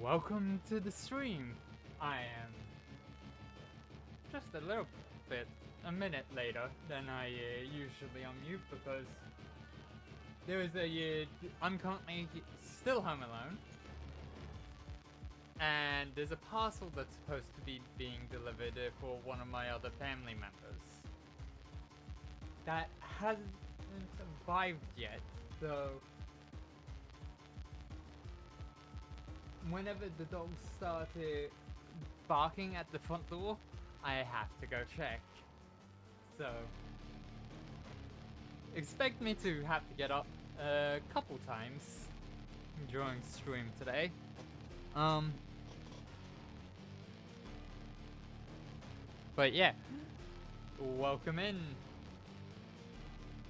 Welcome to the stream. I am just a minute later than I usually unmute because there is I'm currently still home alone, and there's a parcel that's supposed to be being delivered for one of my other family members that hasn't arrived yet, so whenever the dogs started barking at the front door, I have to go check. So expect me to have to get up a couple times during stream today. But yeah, welcome in.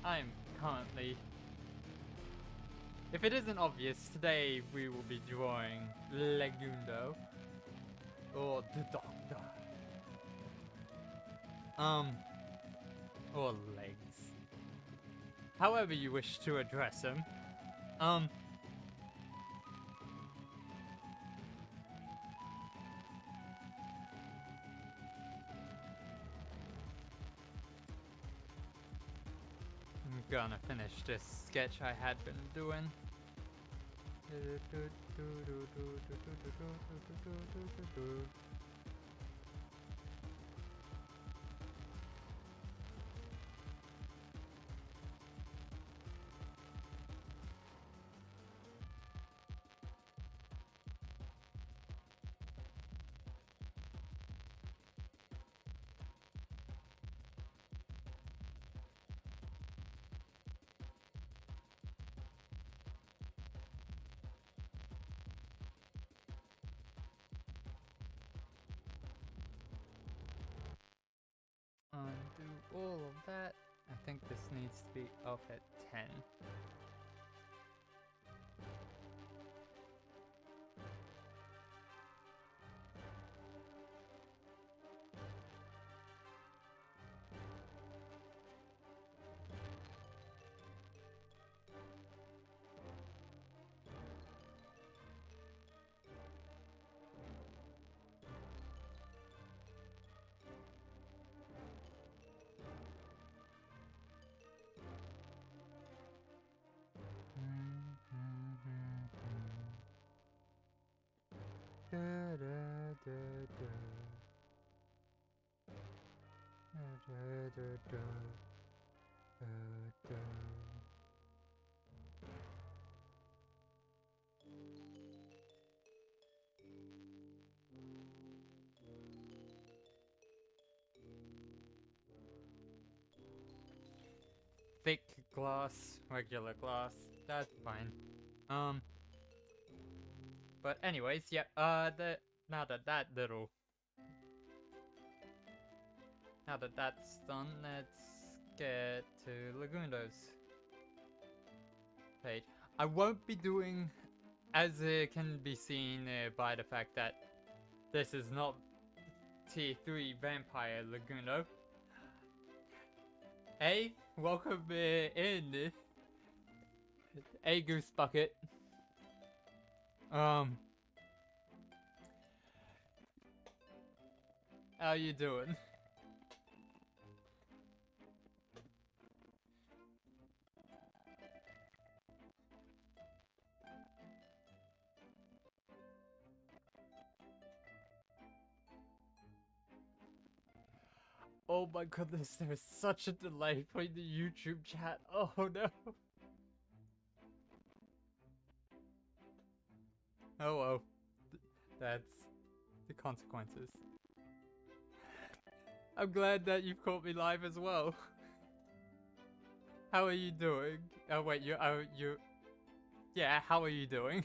I'm currently, if it isn't obvious, today we will be drawing Legundo, or the Doctor, or Legs, however you wish to address him. I'm gonna finish this sketch I had been doing. Undo all of that. I think this needs to be off at 10. Thick glass, regular glass, that's fine. But anyways, yeah, now that that's done, let's get to Lagundo's page. I won't be doing, as it can be seen by the fact that this is not Tier 3 Vampire Lagundo. Hey, welcome in. Hey, Goose Bucket. How you doing? Oh my goodness, there is such a delay for the YouTube chat. Oh no. Oh well. That's the consequences. I'm glad that you caught me live as well. How are you doing? Oh wait, you yeah, how are you doing?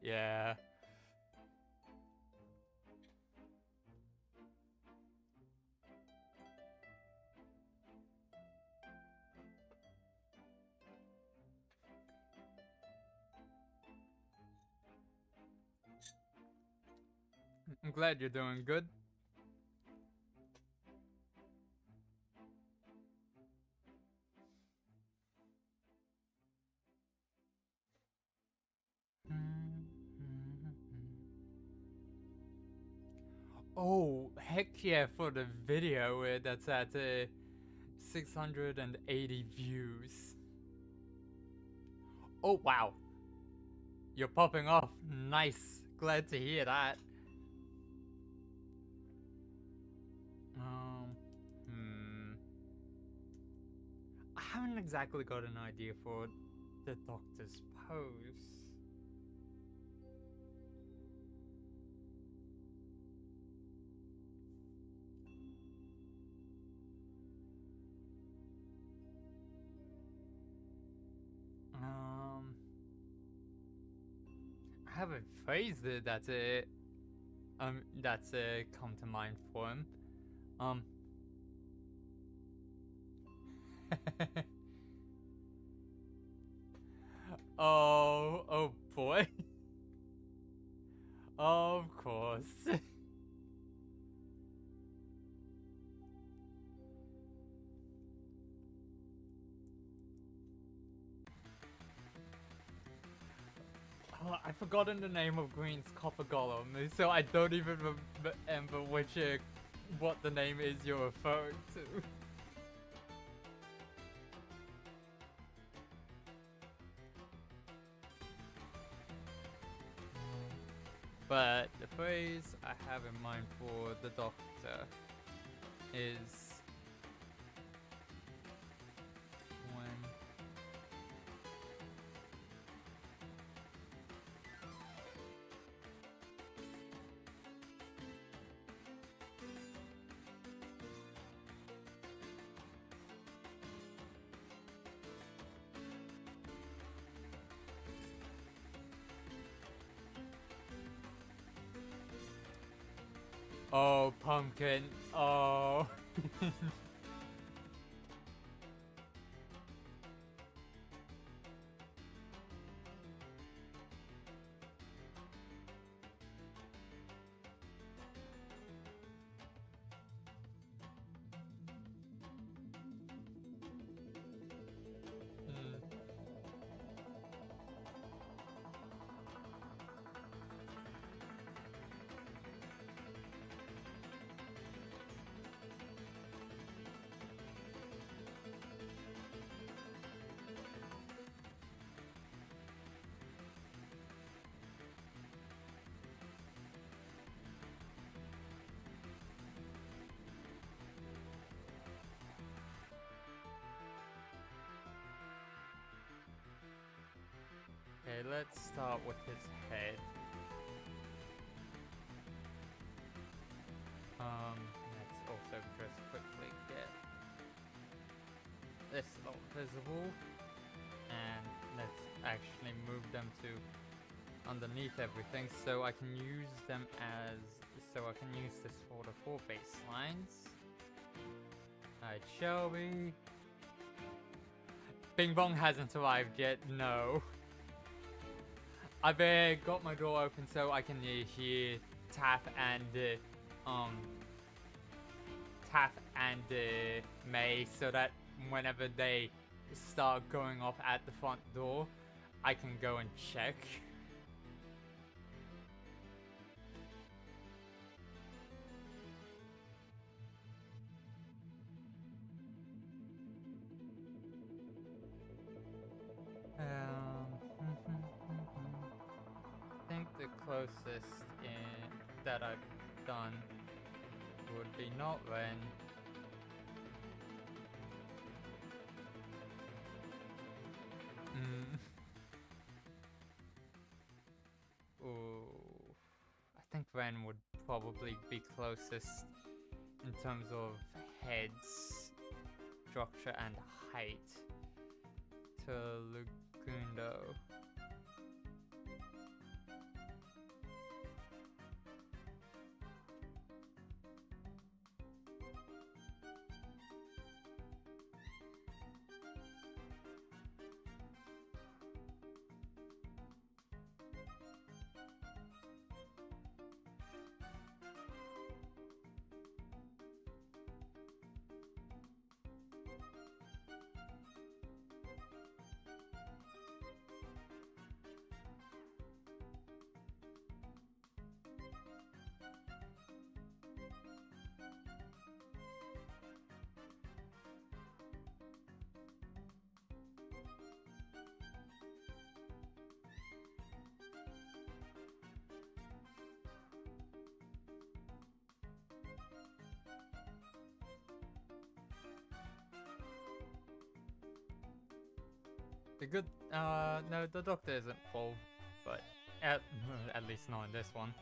Yeah. I'm glad you're doing good. Oh, heck yeah, for the video that's at 680 views. Oh, wow. You're popping off. Nice. Glad to hear that. Um, I haven't exactly got an idea for the Doctor's pose. I haven't phrased it. That's come to mind for him. Oh boy. Of course. Oh, I've forgotten the name of Green's copper golem, so I don't even remember what the name is you're referring to. But the phrase I have in mind for the Doctor is when oh, pumpkin. Oh. Okay, let's start with his head. Let's also just quickly get this not visible, and let's actually move them to underneath everything so I can use them as, so I can use this for the 4 baselines. Alright, shall we? Bing Bong hasn't arrived yet, no. I've got my door open so I can hear Taff and May, so that whenever they start going off at the front door, I can go and check. I think the closest that I've done would be not Ren. Ooh, I think Ren would probably be closest in terms of heads, structure, and height to Lugundo. The good, no, the doctor isn't full, but at least not in this one.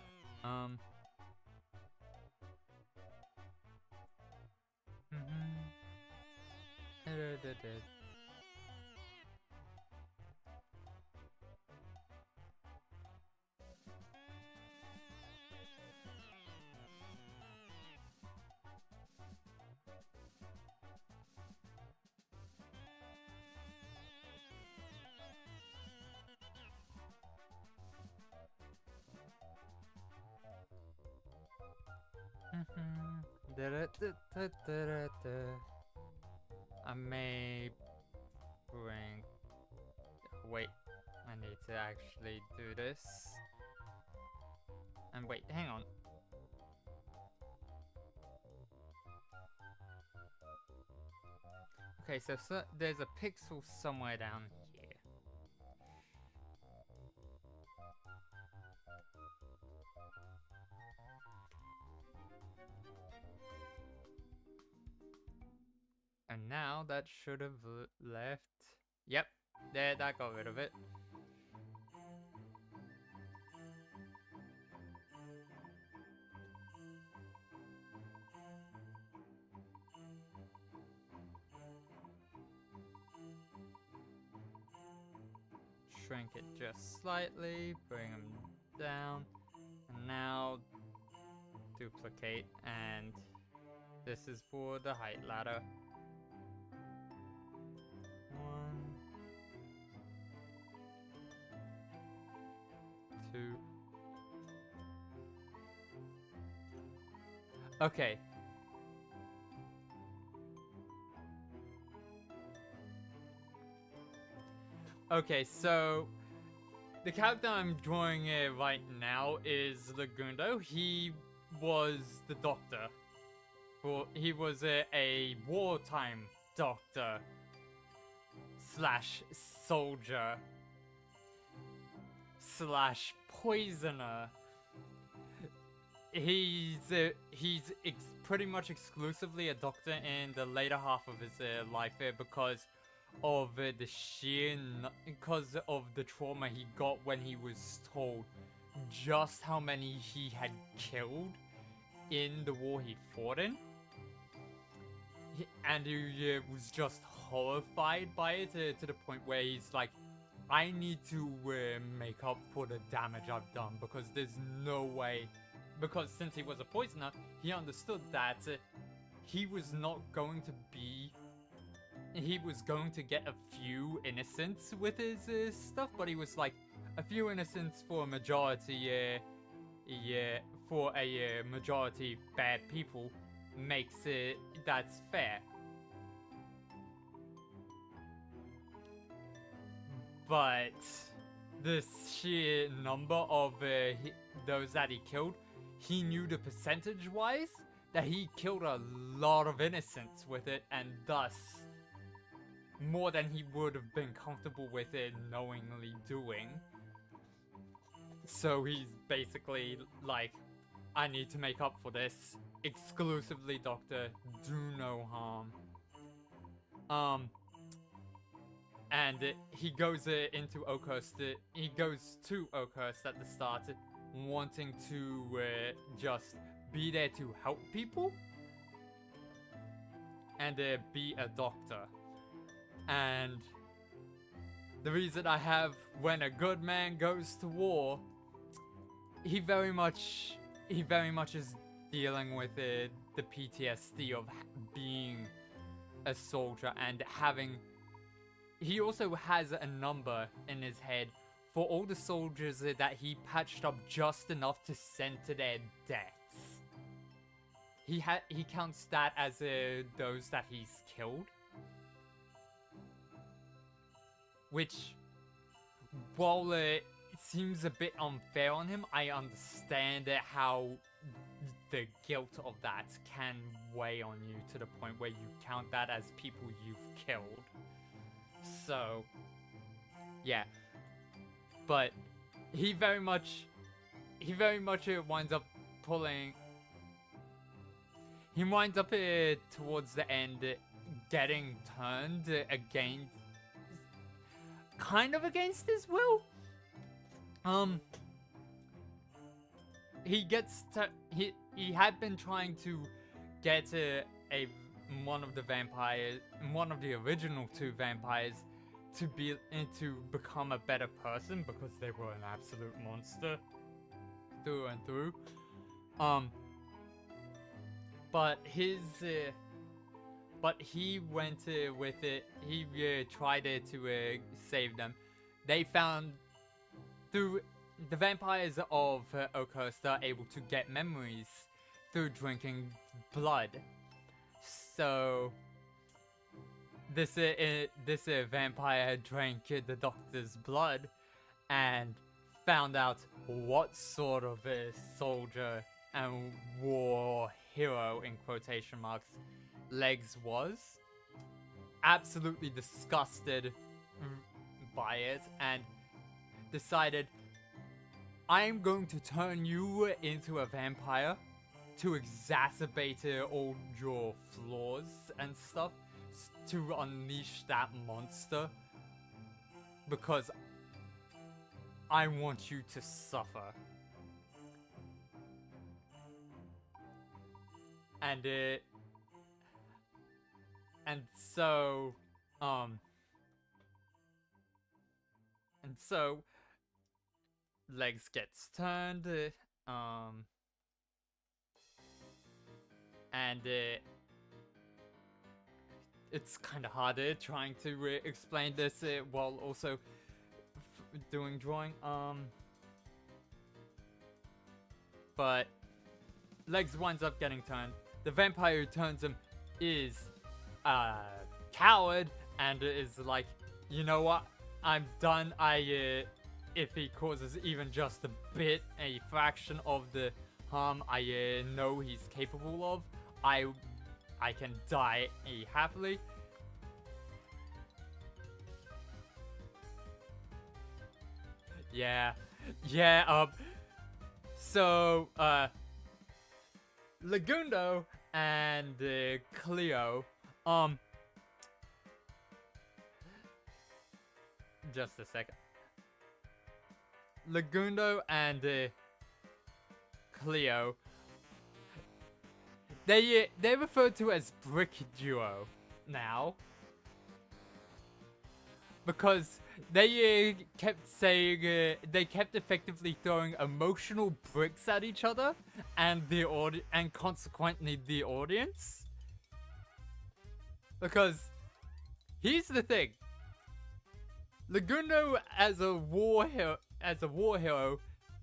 I may bring... Wait, I need to actually do this. And wait, hang on. Okay, so there's a pixel somewhere down here. And now that should have left. Yep, there, that got rid of it. Shrink it just slightly, bring them down, and now duplicate, and this is for the height ladder. 1, 2. Okay. Okay, so the character I'm drawing right now is Lagundo. He was the doctor. He was a wartime doctor slash soldier slash poisoner. He's pretty much exclusively a doctor in the later half of his life because of because of the trauma he got when he was told just how many he had killed in the war he fought in. And he was just horrified by it to the point where he's like, I need to make up for the damage I've done, because there's no way. Because since he was a poisoner, he understood that he was not going to be... He was going to get a few innocents with his stuff, but he was like, a few innocents for a majority, for a majority bad people makes it, that's fair. But the sheer number of those that he killed, he knew the percentage-wise that he killed a lot of innocents with it, and thus more than he would have been comfortable with it knowingly doing. So he's basically like, I need to make up for this. Exclusively doctor, do no harm. And he goes into Oakhurst. He goes to Oakhurst at the start, wanting to just be there to help people and be a doctor. And the reason I have when a good man goes to war, he very much is dealing with the PTSD of being a soldier and having... He also has a number in his head for all the soldiers that he patched up just enough to send to their deaths. He counts that as those that he's killed. Which, while it seems a bit unfair on him, I understand how the guilt of that can weigh on you to the point where you count that as people you've killed. So, yeah. But he very much winds up pulling... He winds up towards the end getting turned against... kind of against his will. He gets to, he had been trying to get one of the original two vampires to become a better person, because they were an absolute monster through and through. But he went with it. He tried it to save them. They found through the vampires of Oakhurst are able to get memories through drinking blood. So this vampire drank the doctor's blood and found out what sort of a soldier and war hero, in quotation marks, Legs was. Absolutely disgusted by it, and decided, I am going to turn you into a vampire to exacerbate all your flaws and stuff, to unleash that monster, because I want you to suffer. And so Legs gets turned, and it's kind of harder trying to explain this while also doing drawing. But Legs winds up getting turned. The vampire who turns him is a coward and is like, you know what? I'm done. If he causes even just a fraction of the harm I know he's capable of, I can die happily. Yeah. So, Lagundo and Cleo, just a second. Lagundo and Cleo, they're referred to as Brick Duo now, because they kept saying they kept effectively throwing emotional bricks at each other and and consequently the audience. Because here's the thing: Lagundo as a war hero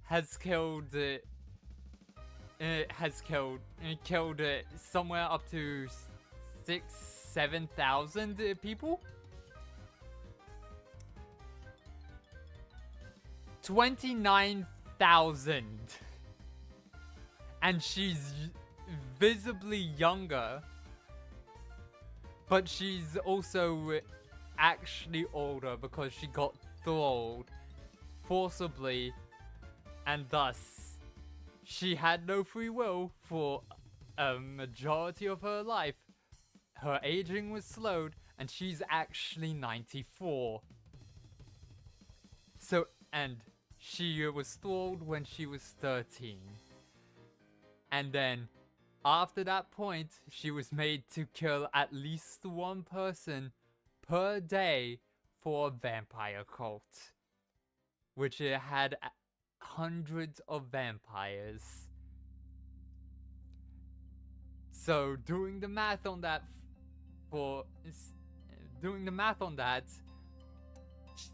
has killed somewhere up to 6,000-7,000 people. 29,000, and she's visibly younger, but she's also actually older because she got thralled forcibly, and thus she had no free will for a majority of her life. Her aging was slowed, and she's actually 94. So, and she was thralled when she was 13. And then, after that point, she was made to kill at least one person per day for a vampire cult, which had hundreds of vampires. So, doing the math on that,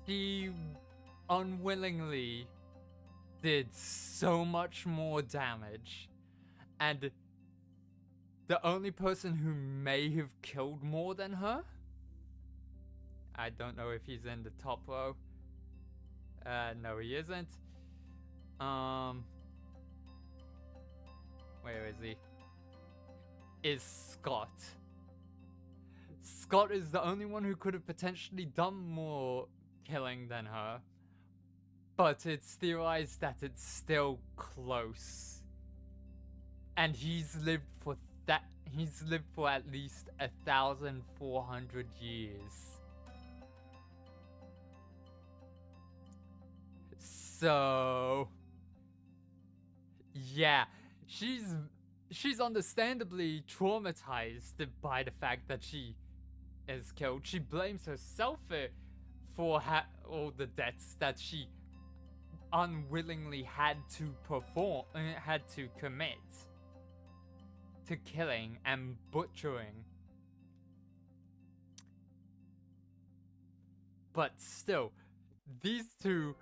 she unwillingly did so much more damage, and the only person who may have killed more than her, I don't know if he's in the top row. No, he isn't. Where is he? Is Scott. Scott is the only one who could have potentially done more killing than her. But it's theorized that it's still close. And he's lived for at least 1,400 years. So yeah, she's understandably traumatized by the fact that she is killed. She blames herself for all the deaths that she unwillingly had to commit to killing and butchering. But still, these two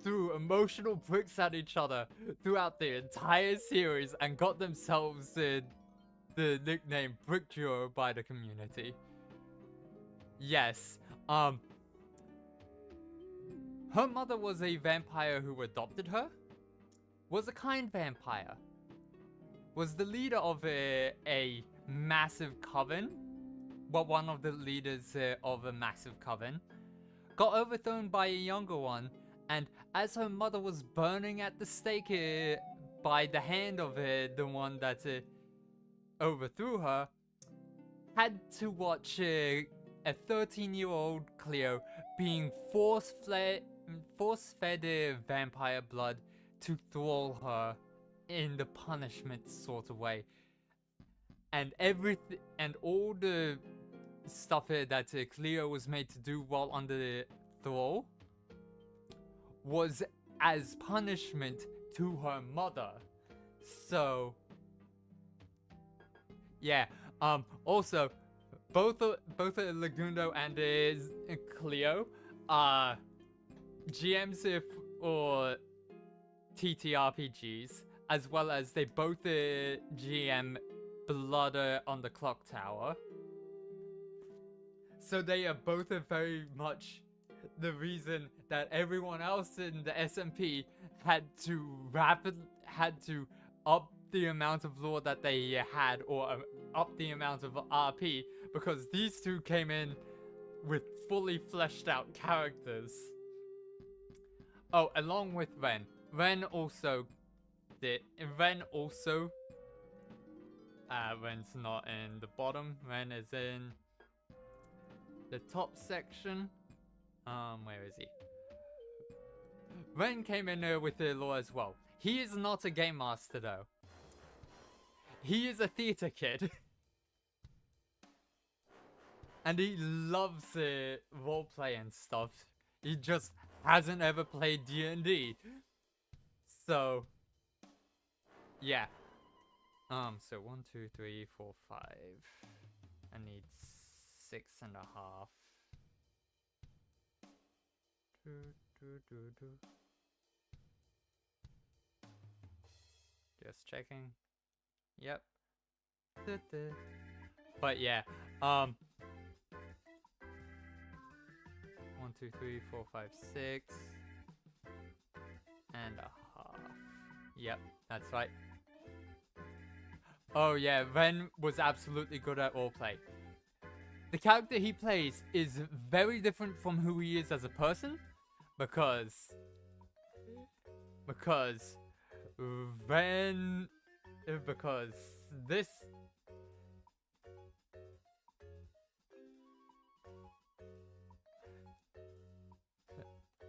threw emotional bricks at each other throughout the entire series and got themselves the nickname Brick Duo by the community. Yes, her mother was a vampire who adopted her, was a kind vampire, was the leader of a massive coven, well, one of the leaders of a massive coven, got overthrown by a younger one, and as her mother was burning at the stake by the hand of the one that overthrew her, had to watch a 13-year-old Cleo being force-fed vampire blood to thrall her in the punishment sort of way. And all the stuff that Cleo was made to do while under the thrall was as punishment to her mother. So yeah, also both Lagundo and Cleo are GMs or TTRPGs, as well as they both GM Blood on the Clock Tower. So they are both very much the reason that everyone else in the SMP had to up the amount of lore that they had, or up the amount of RP, because these two came in with fully fleshed out characters. Oh, along with Ren. Ren's not in the bottom. Ren is in the top section. Where is he? Ren came in there with the lore as well. He is not a game master though. He is a theater kid. And he loves roleplay and stuff. He just hasn't ever played D&D. So yeah. So 1, 2, 3, 4, 5. I need 6.5. Just checking. Yep. But yeah, 1, 2, 3, 4, 5, 6 and a half. Yep, that's right. Oh yeah, Ren was absolutely good at roleplay. The character he plays is very different from who he is as a person, because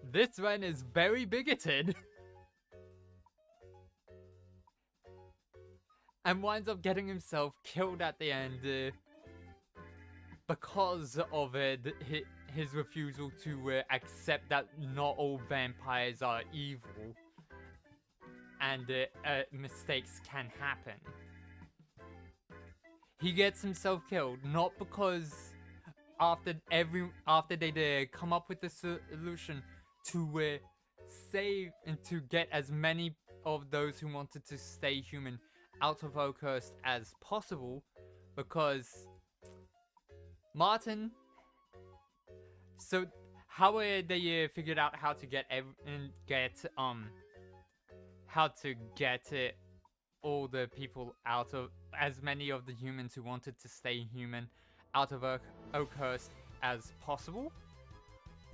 this Ren is very bigoted. And winds up getting himself killed at the end because of his refusal to accept that not all vampires are evil and mistakes can happen. He gets himself killed not because after they come up with the solution to save and to get as many of those who wanted to stay human out of Oakhurst as possible, because Martin. So how they figured out how to get all the people out of, as many of the humans who wanted to stay human out of Oakhurst as possible,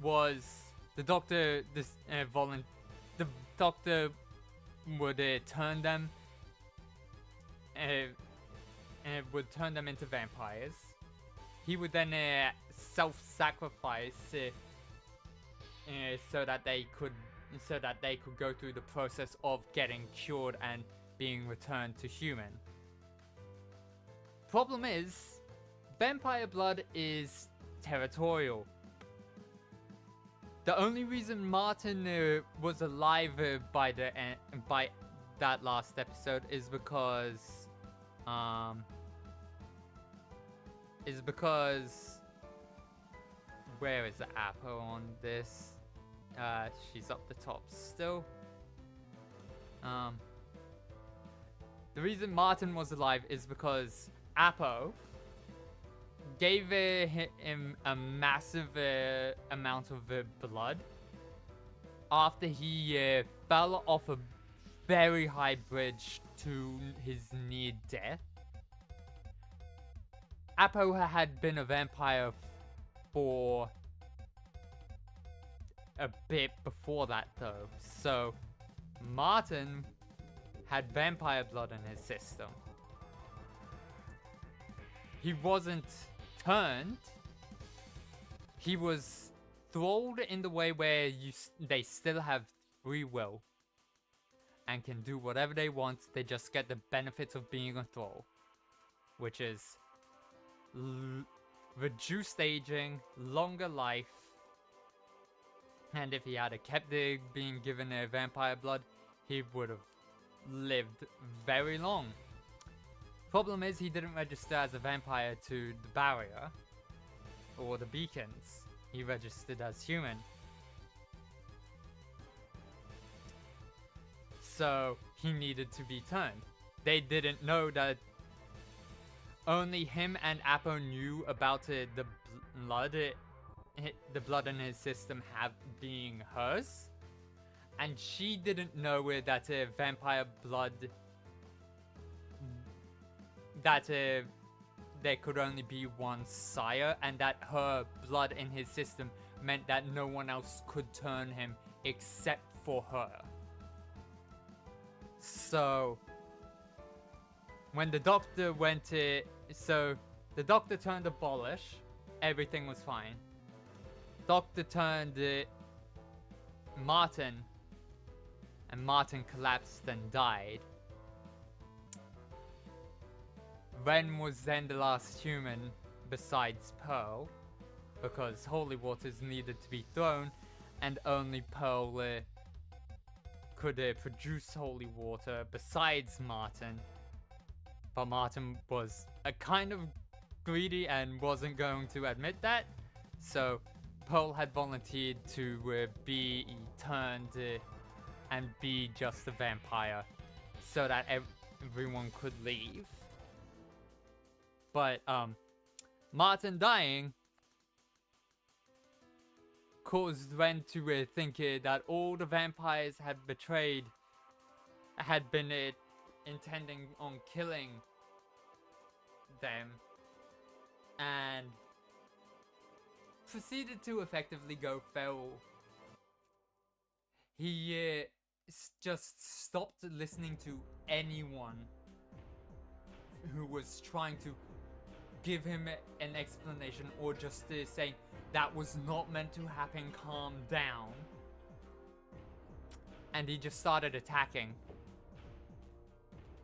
was the doctor. The doctor would turn them. Would turn them into vampires. He would then self-sacrifice so that they could so that they could go through the process of getting cured and being returned to human. Problem is, vampire blood is territorial. The only reason Martin was alive by that last episode is because where is the Apo on this? She's up the top still. The reason Martin was alive is because Apo gave him a massive amount of blood after he fell off a very high bridge to his near death. Apo had been a vampire for a bit before that though, so Martin had vampire blood in his system. He wasn't turned. He was thralled in the way where they still have free will and can do whatever they want. They just get the benefits of being a thrall, which is reduced aging, longer life, and if he had kept being given a vampire blood, he would have lived very long. Problem is, he didn't register as a vampire to the barrier or the beacons. He registered as human. So he needed to be turned. They didn't know that only him and Apo knew about the blood in his system being hers, and she didn't know that vampire blood, that there could only be one sire, and that her blood in his system meant that no one else could turn him except for her. So when the doctor the doctor turned abolish, everything was fine. Doctor turned Martin, and Martin collapsed and died. Ren was then the last human besides Pearl, because holy waters needed to be thrown, and only Pearl could produce holy water besides Martin. But Martin was kind of greedy and wasn't going to admit that, so Pearl had volunteered to be turned and be just a vampire, so that everyone could leave. But Martin dying caused Ren to think that all the vampires had been intending on killing them, and proceeded to effectively go feral. He just stopped listening to anyone who was trying to give him an explanation, or just saying that was not meant to happen, calm down. And he just started attacking.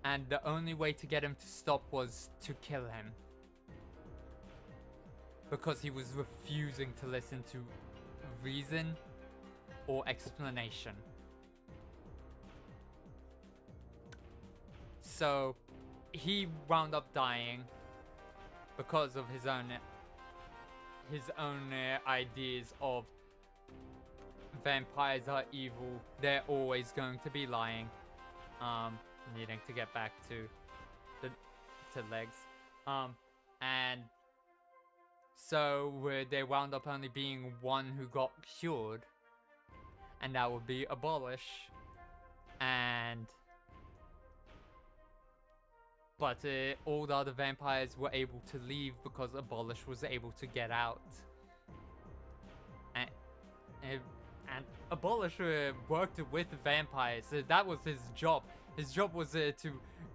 And the only way to get him to stop was to kill him, because he was refusing to listen to reason or explanation. So he wound up dying because of his own ideas of vampires are evil, they're always going to be lying. Needing to get back to legs. And so they wound up only being one who got cured, and that would be Abolish. But all the other vampires were able to leave because Abolish was able to get out. And Abolish worked with vampires. That was his job. His job was to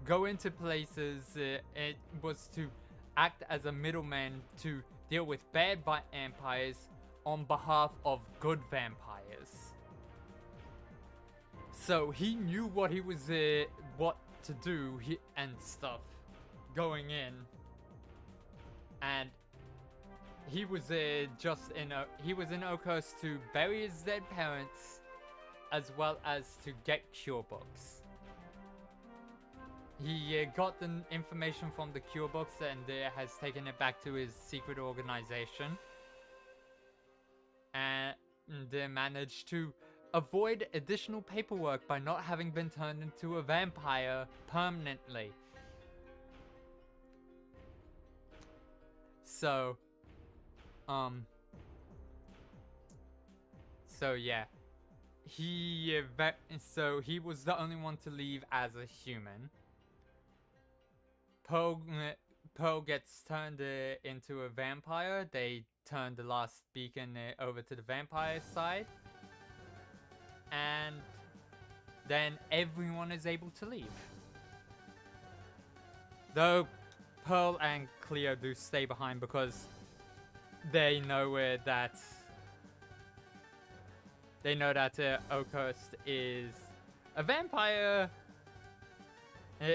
go into places. It was to act as a middleman to deal with bad vampires on behalf of good vampires. So he knew what he was, what to do and stuff going in. And he was he was in Oakhurst to bury his dead parents, as well as to get cure books. He got the information from the cure books and has taken it back to his secret organization, and managed to avoid additional paperwork by not having been turned into a vampire permanently. So, so yeah, he was the only one to leave as a human. Pearl gets turned into a vampire. They turn the last beacon over to the vampire side, and then everyone is able to leave. Though Pearl and Cleo do stay behind because they know that Oakhurst is a vampire.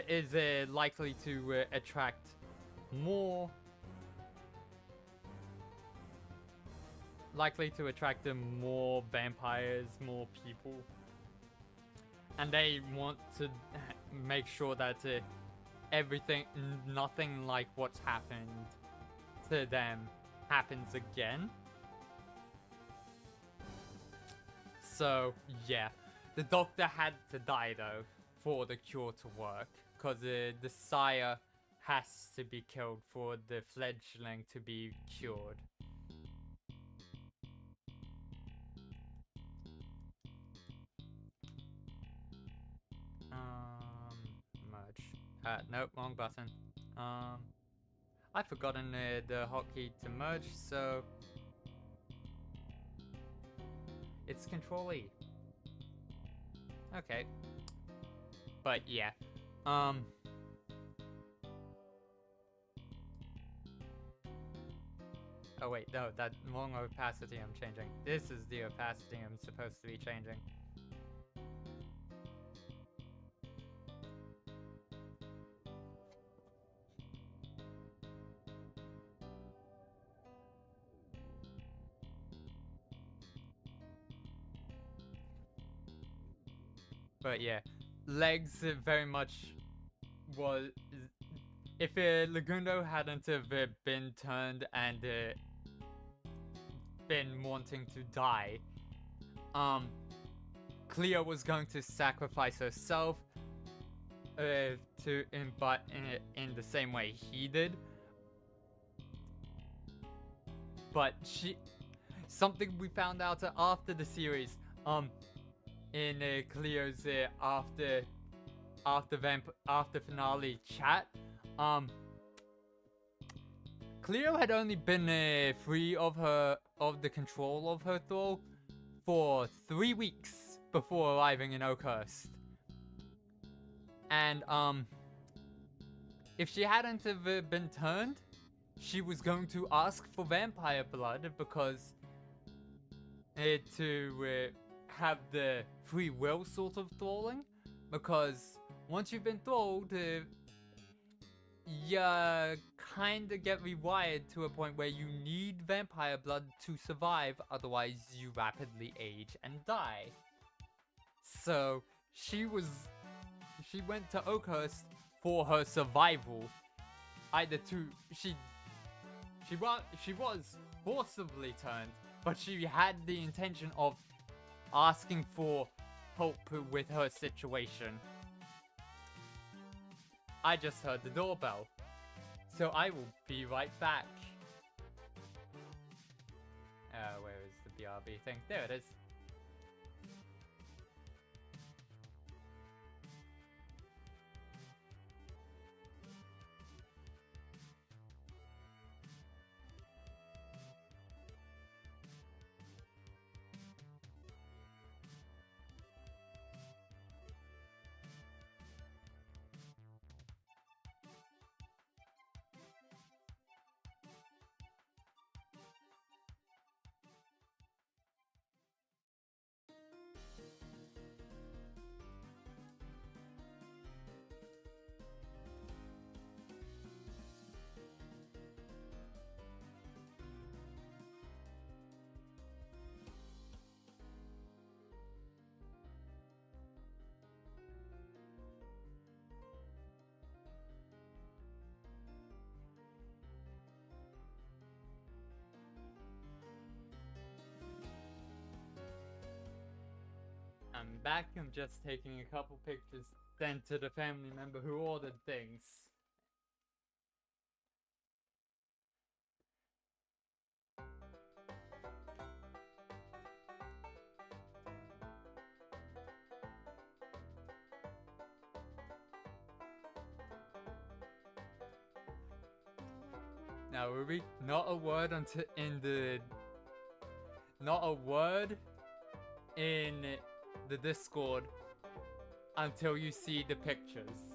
Is likely to attract more vampires, more people, and they want to make sure that nothing like what's happened to them happens again. So yeah, the doctor had to die though for the cure to work, because the sire has to be killed for the fledgling to be cured. Merge. Nope, wrong button. I've forgotten the hotkey to merge, so it's Control E. Okay. But yeah, oh wait, no, that wrong opacity I'm changing. This is the opacity I'm supposed to be changing. But yeah, legs very much was. If Lagundo hadn't have been turned and been wanting to die, Cleo was going to sacrifice herself in the same way he did. But something we found out after the series, in Cleo's after finale chat, Cleo had only been free of the control of her thrall for 3 weeks before arriving in Oakhurst. And if she hadn't have been turned, she was going to ask for vampire blood because to have the free will sort of thralling, because once you've been thralled, you kind of get rewired to a point where you need vampire blood to survive, otherwise you rapidly age and die. So she went to Oakhurst for her survival. She was forcibly turned, but she had the intention of asking for help with her situation. I just heard the doorbell, so I will be right back. Where is the BRB thing? There it is. back. I'm just taking a couple pictures sent to the family member who ordered things. Now, Ruby, not a word not a word in the Discord until you see the pictures.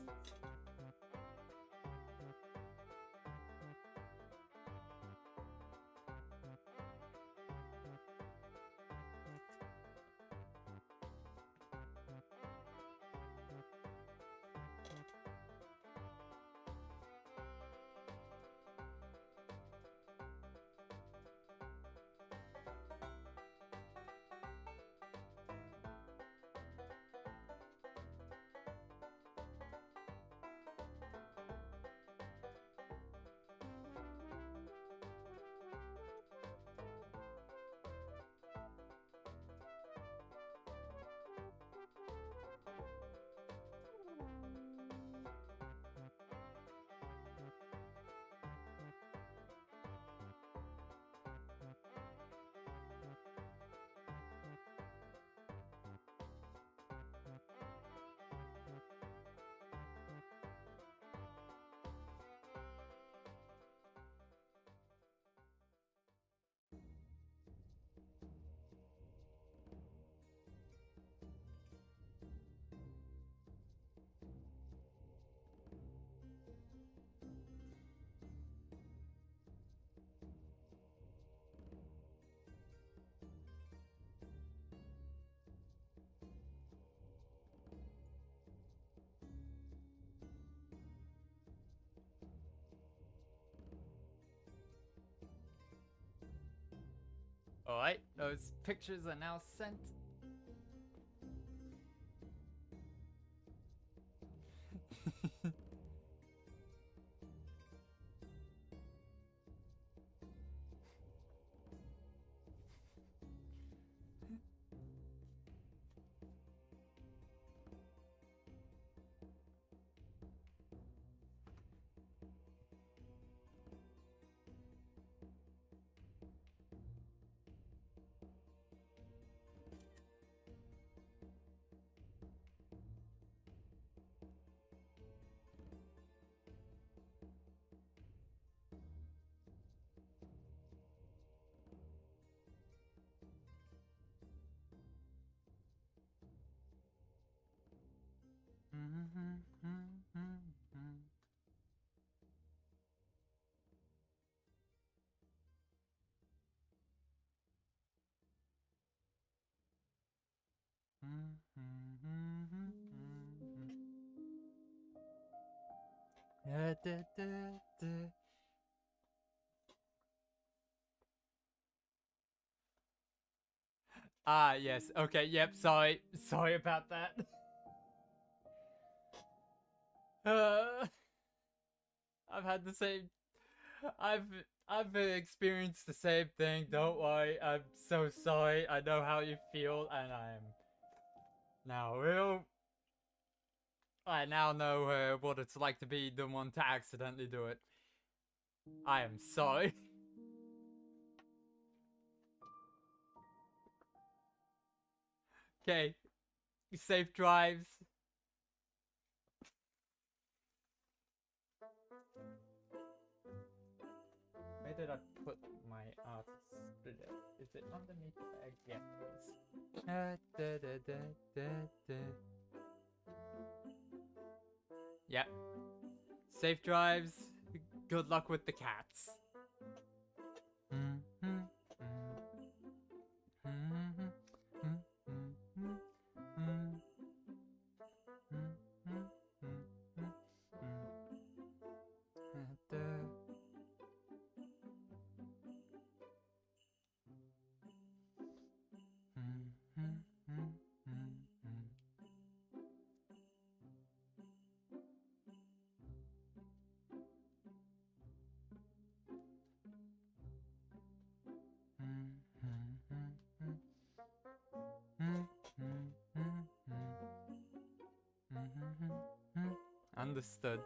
Alright, those pictures are now sent. Ah, yes. Okay, yep, sorry. Sorry about that. I've had the same... I've experienced the same thing, don't worry. I'm so sorry. I know how you feel, and I now know what it's like to be the one to accidentally do it. I am sorry. Okay. Safe drives. Where did I put my artist splitter? Is it underneath the bag? Yes, it is. Yep. Safe drives. Good luck with the cats. Understood.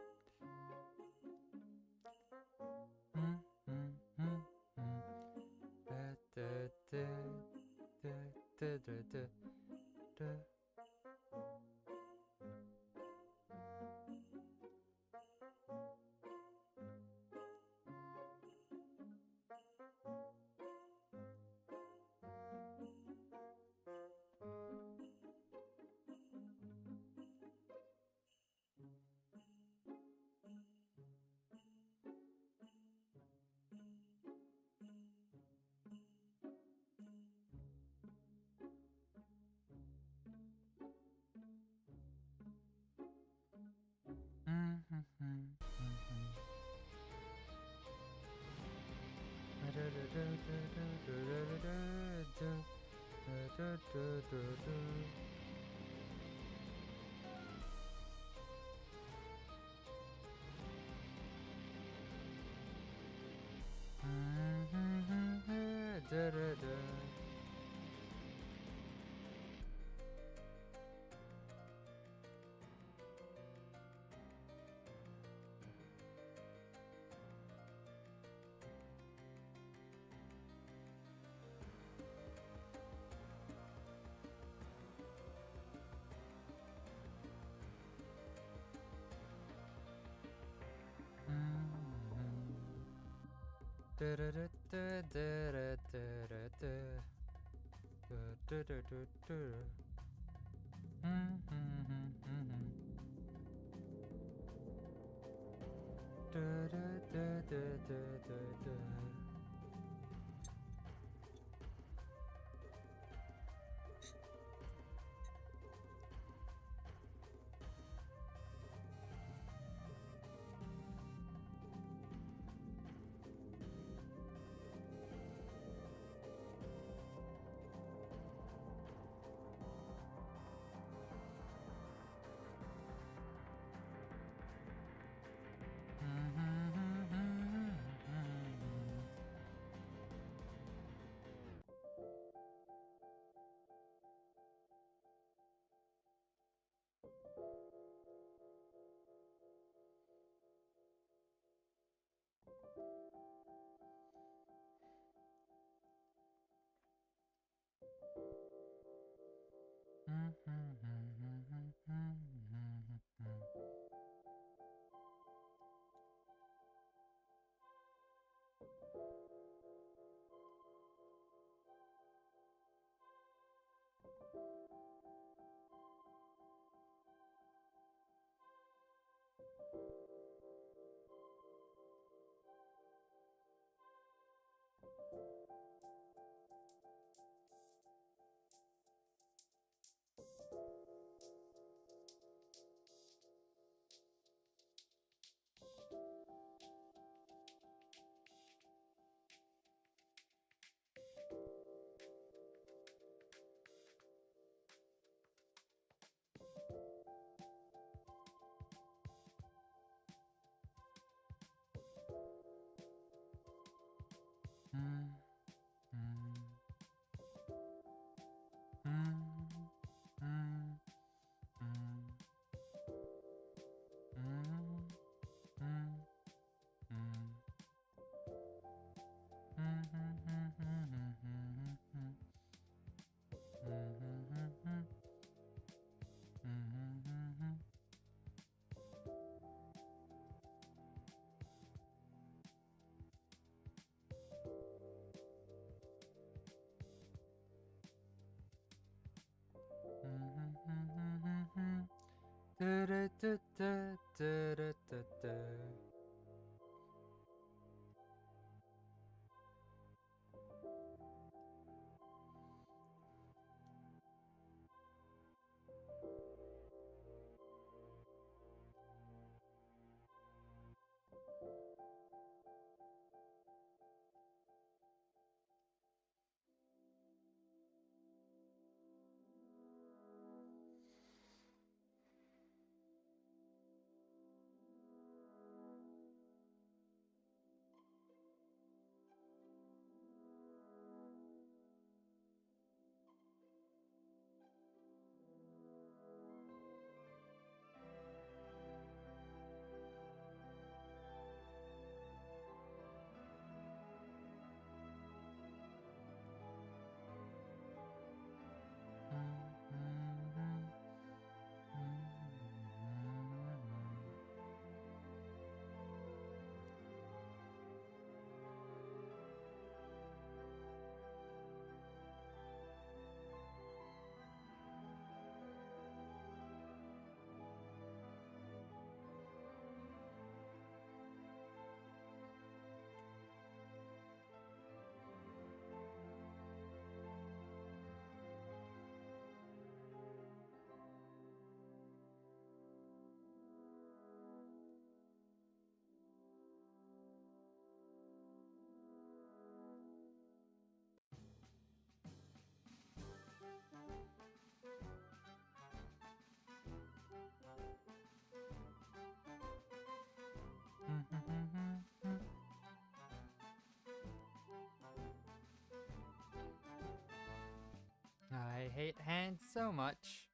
hate hands so much.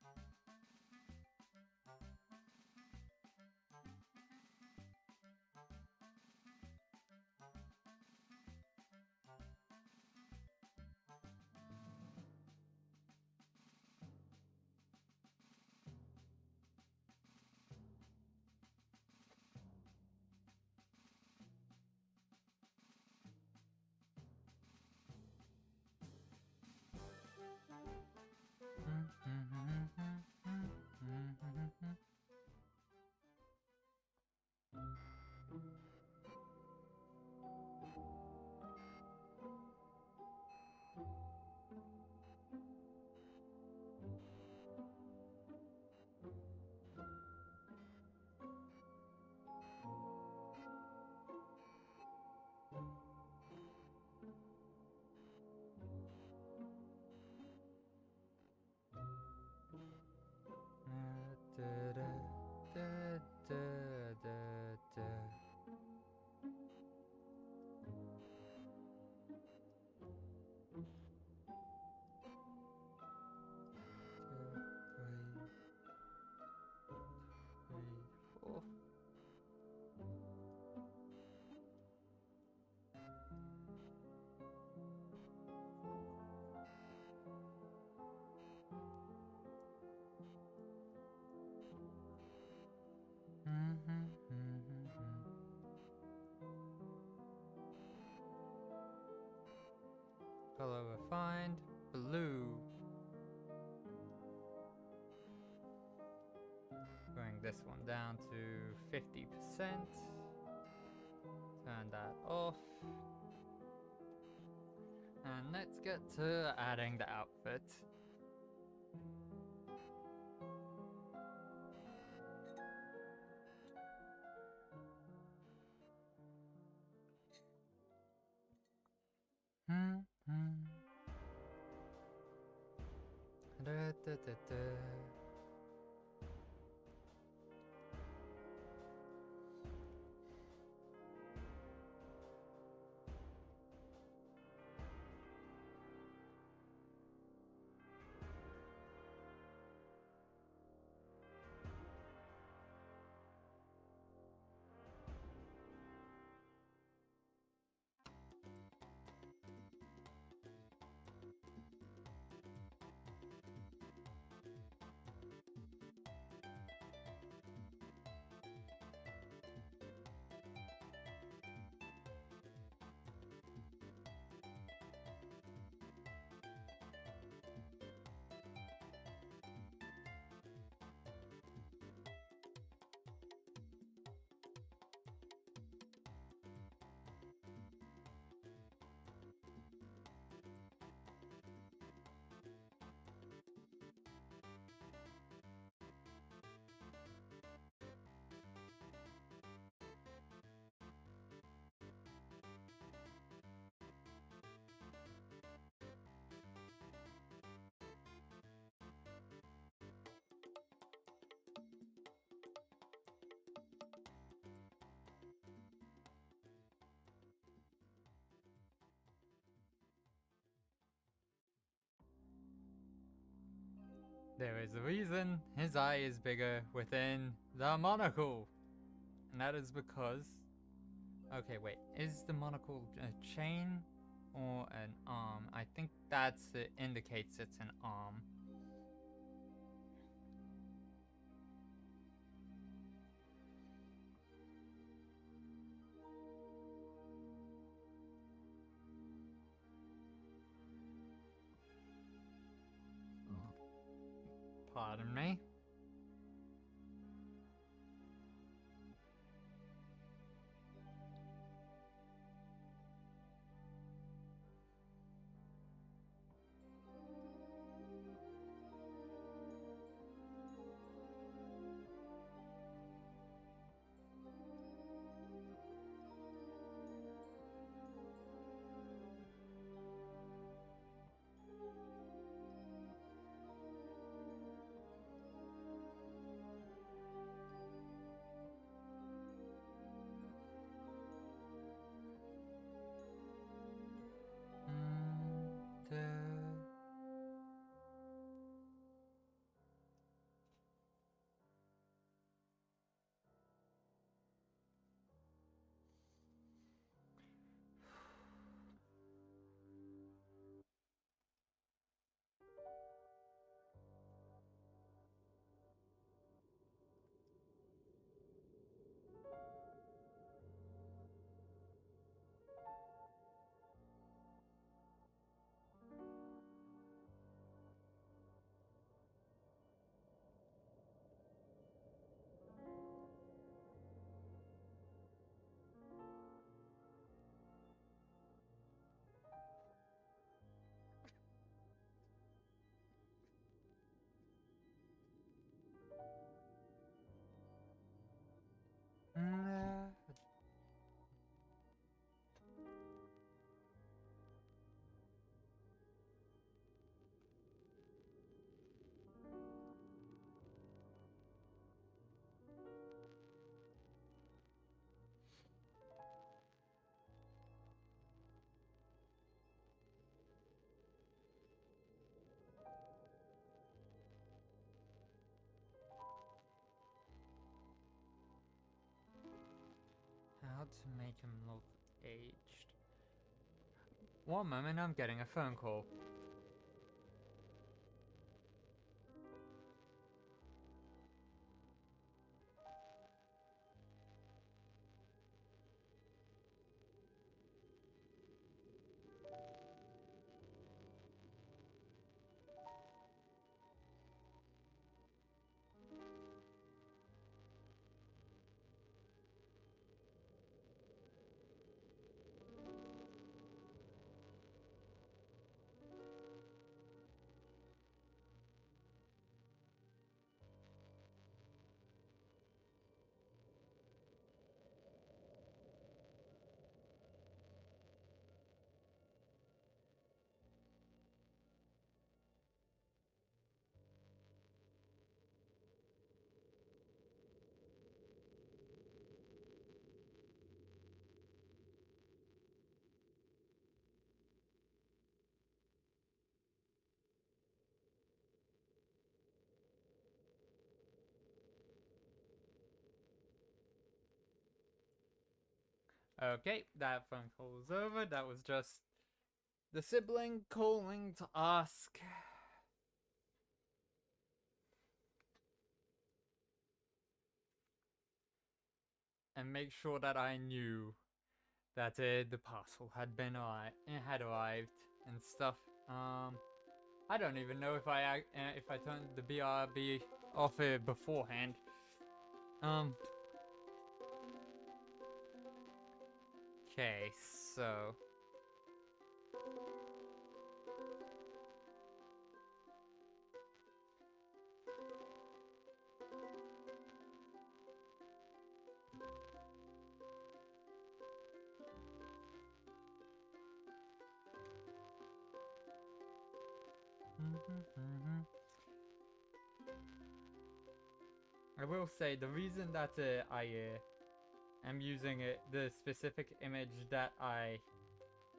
Color refined, blue. Bring this one down to 50%. Turn that off. And let's get to adding the outfit. There is a reason his eye is bigger within the monocle. And that is because... Okay, wait. Is the monocle a chain or an arm? I think it indicates it's an arm. Pardon me. to make him look aged. One moment, I'm getting a phone call. Okay, that phone call was over. That was just the sibling calling to ask. And make sure that I knew that the parcel had arrived and stuff. I don't even know if I turned the BRB off beforehand. Okay, so I will say the reason that I am using the specific image that I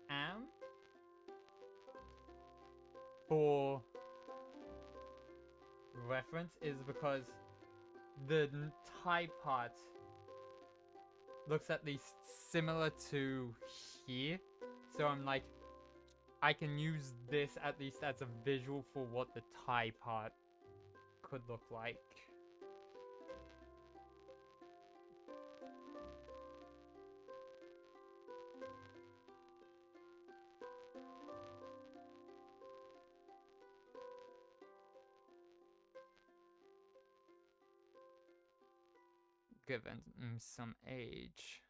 am for reference is because the tie part looks at least similar to here. So I'm like, I can use this at least as a visual for what the tie part could look like. Given some age.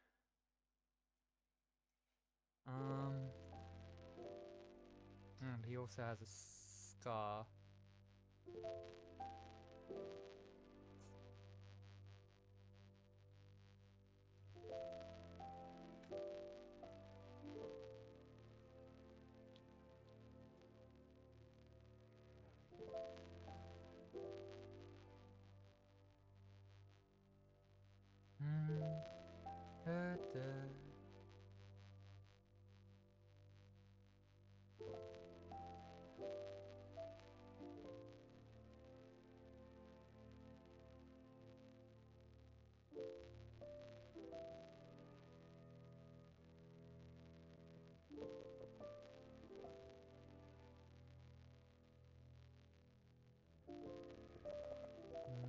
And he also has a scar.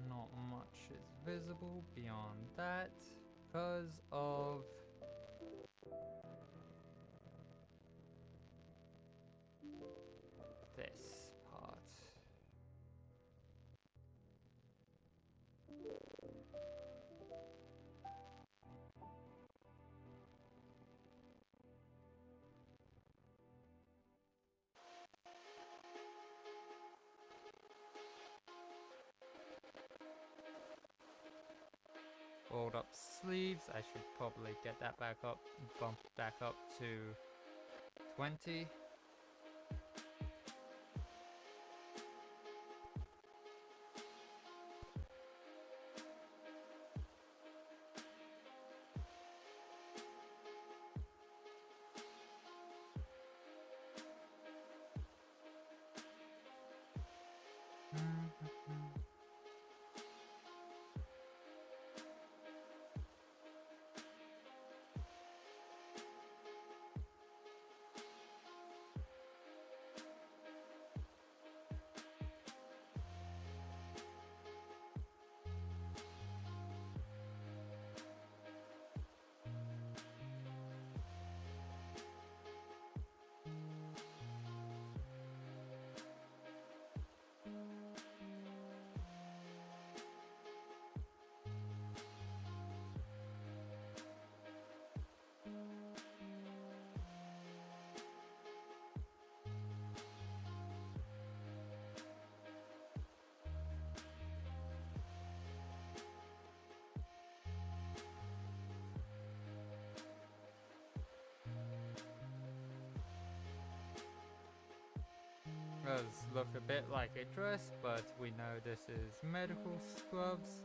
Not much is visible beyond that because of this part. Rolled up sleeves, I should probably get that back up, bump back up to 20. does look a bit like a dress, but we know this is medical scrubs.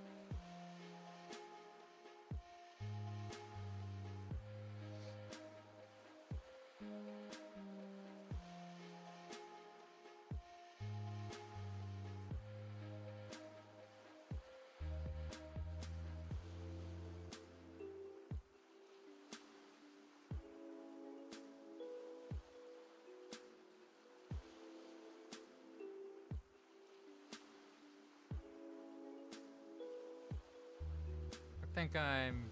I think I'm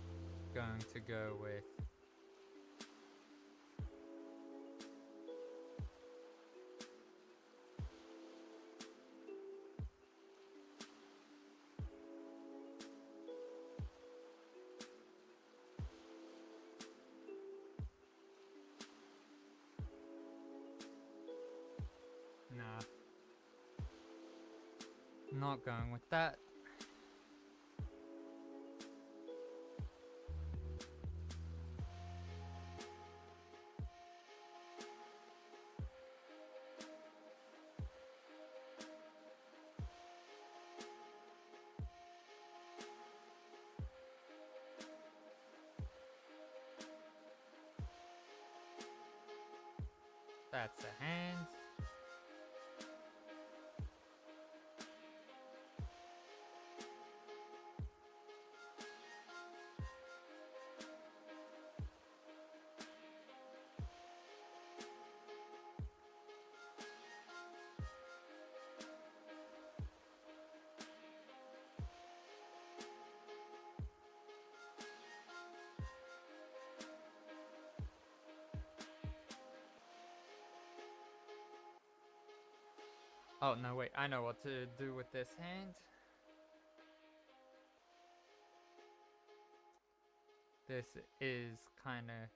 going to go with nah. Not going with that. That's a hand. Oh, no, wait, I know what to do with this hand. This is kind of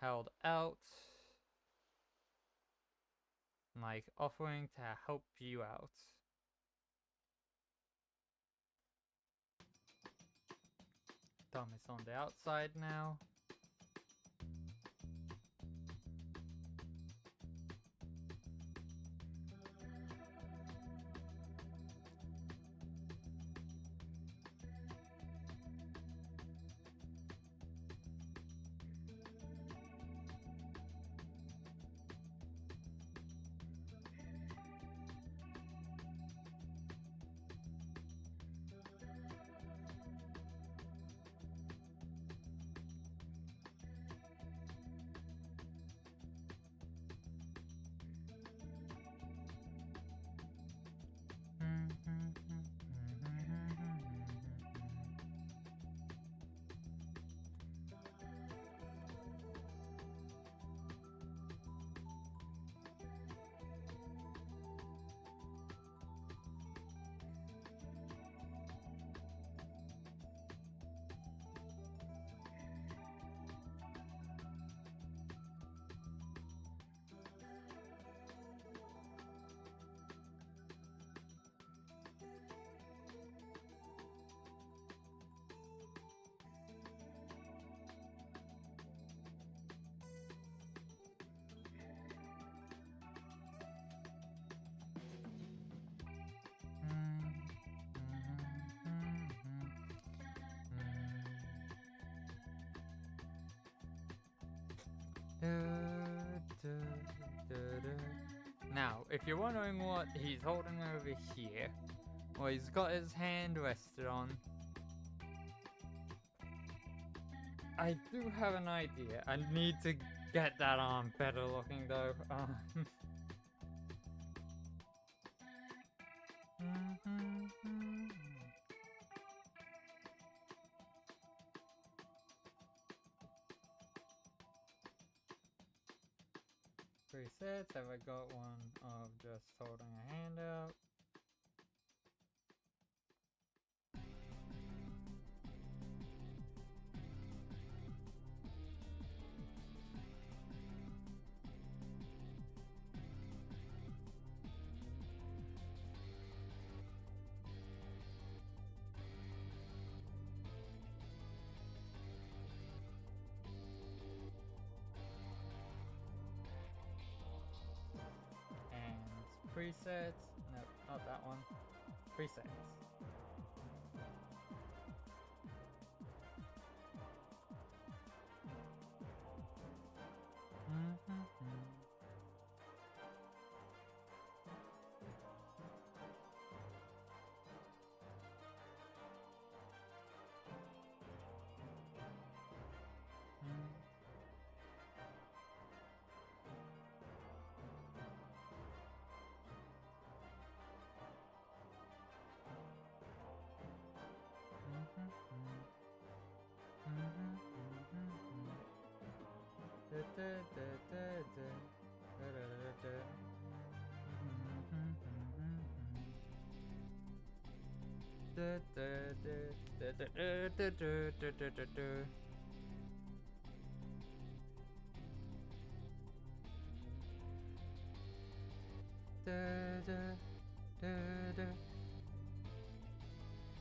held out, like offering to help you out. Thumb is on the outside now. Now, if you're wondering what he's holding over here, well, he's got his hand rested on. I do have an idea. I need to get that arm better looking though. Presets, have I got one of just holding a hand out? presets. No, not that one. Presets.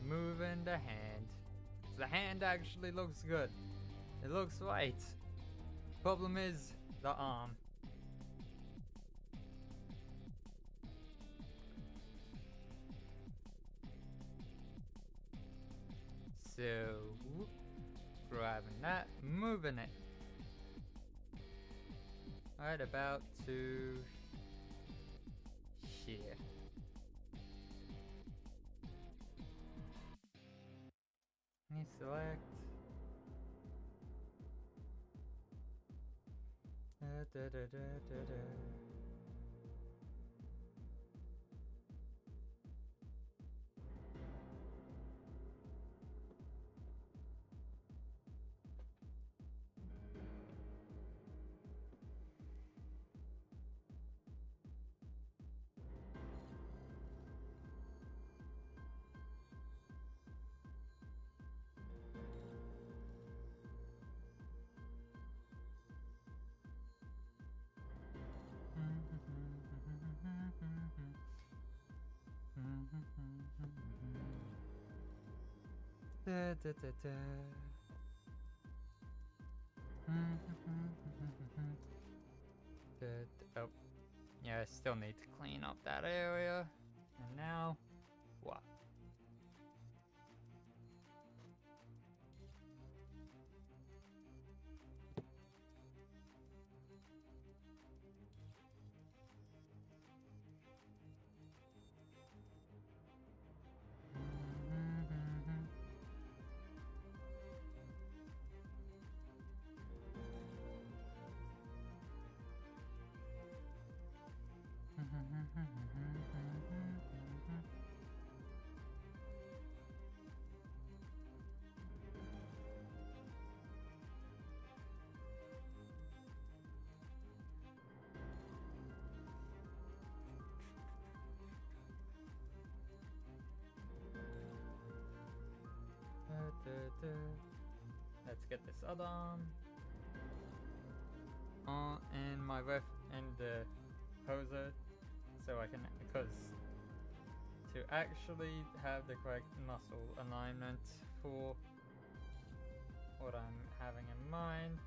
Moving the hand. The hand actually looks good. It looks right. Problem is the arm. So, grabbing that, moving it. Right about to here. You select. Oh, yeah, I still need to clean up that area. And now, what? Let's get this other arm on in my ref and the poser, so I can, because to actually have the correct muscle alignment for what I'm having in mind.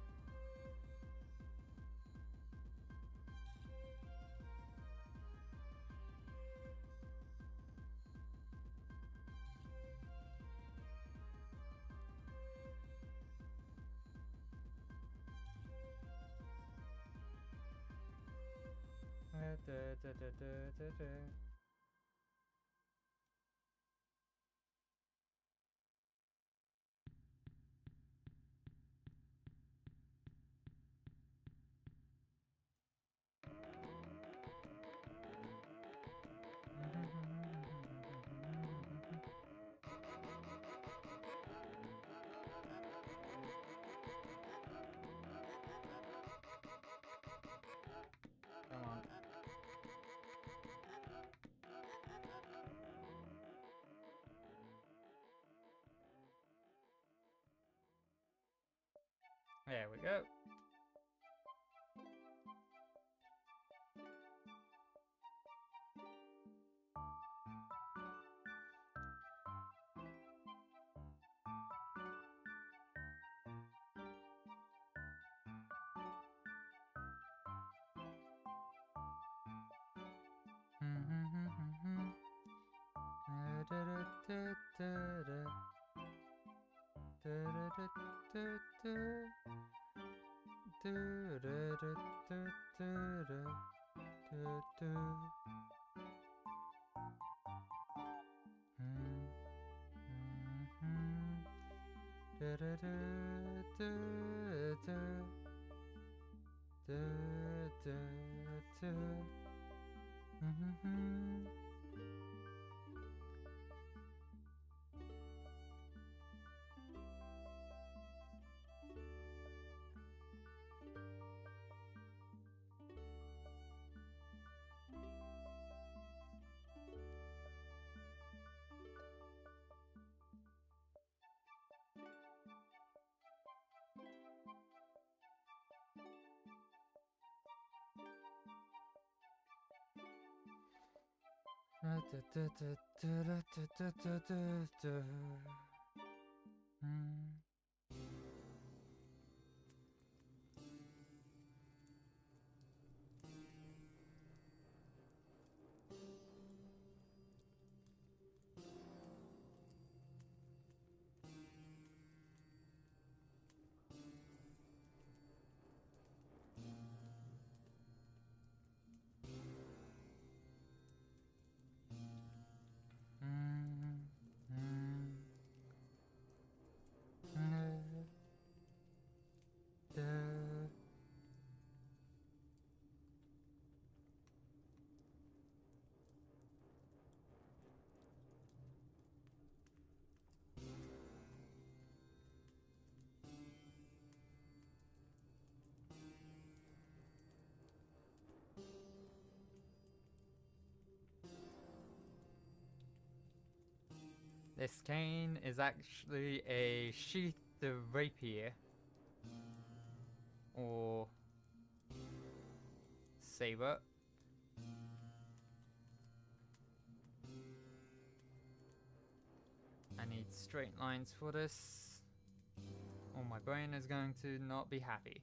Come on. There we go. This cane is actually a sheath rapier, or saber. I need straight lines for this, or my brain is going to not be happy.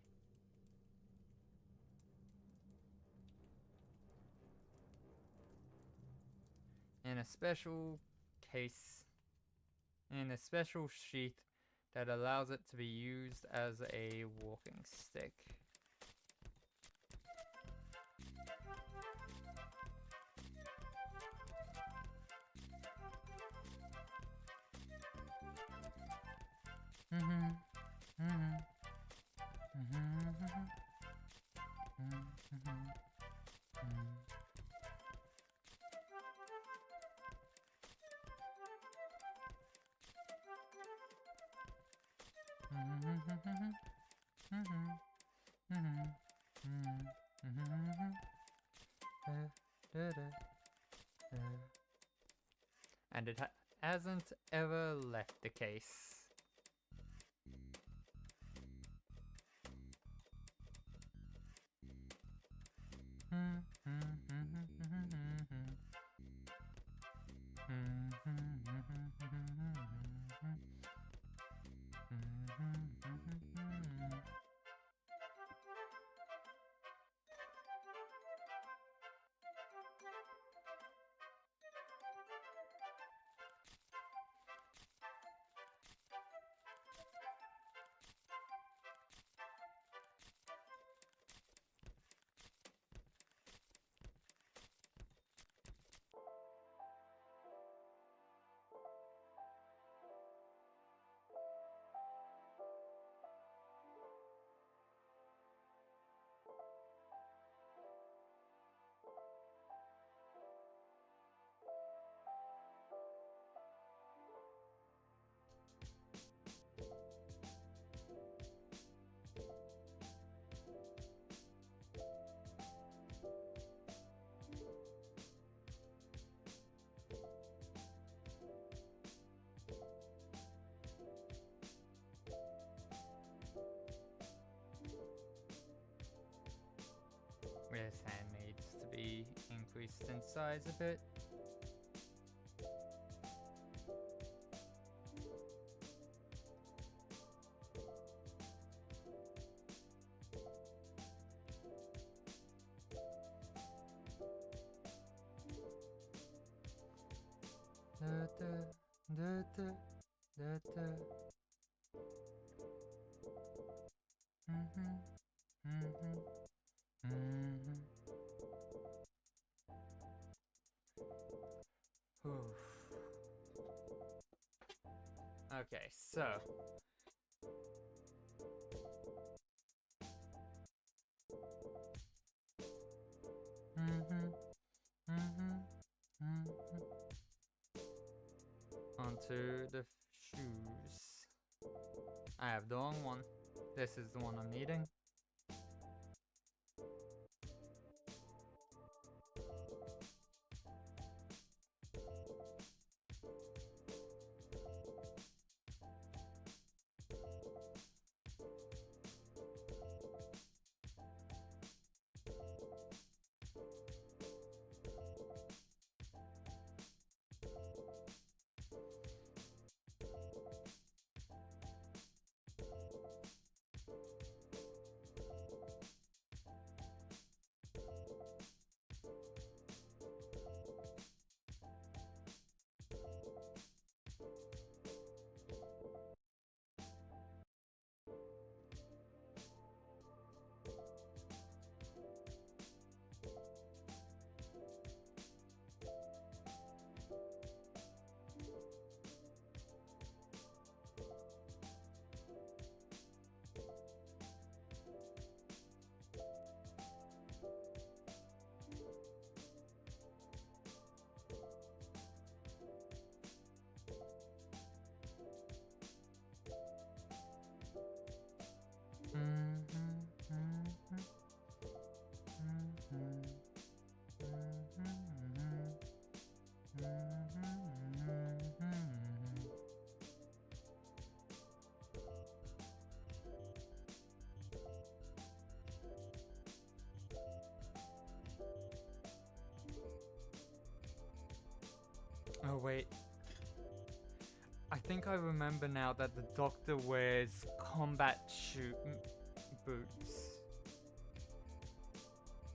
In a special case, in a special sheath that allows it to be used as a walking stick. And it hasn't ever left the case. This hand needs to be increased in size a bit. Okay, so onto the shoes. I have the wrong one. This is the one I'm needing. Oh wait, I think I remember now that the doctor wears combat boots.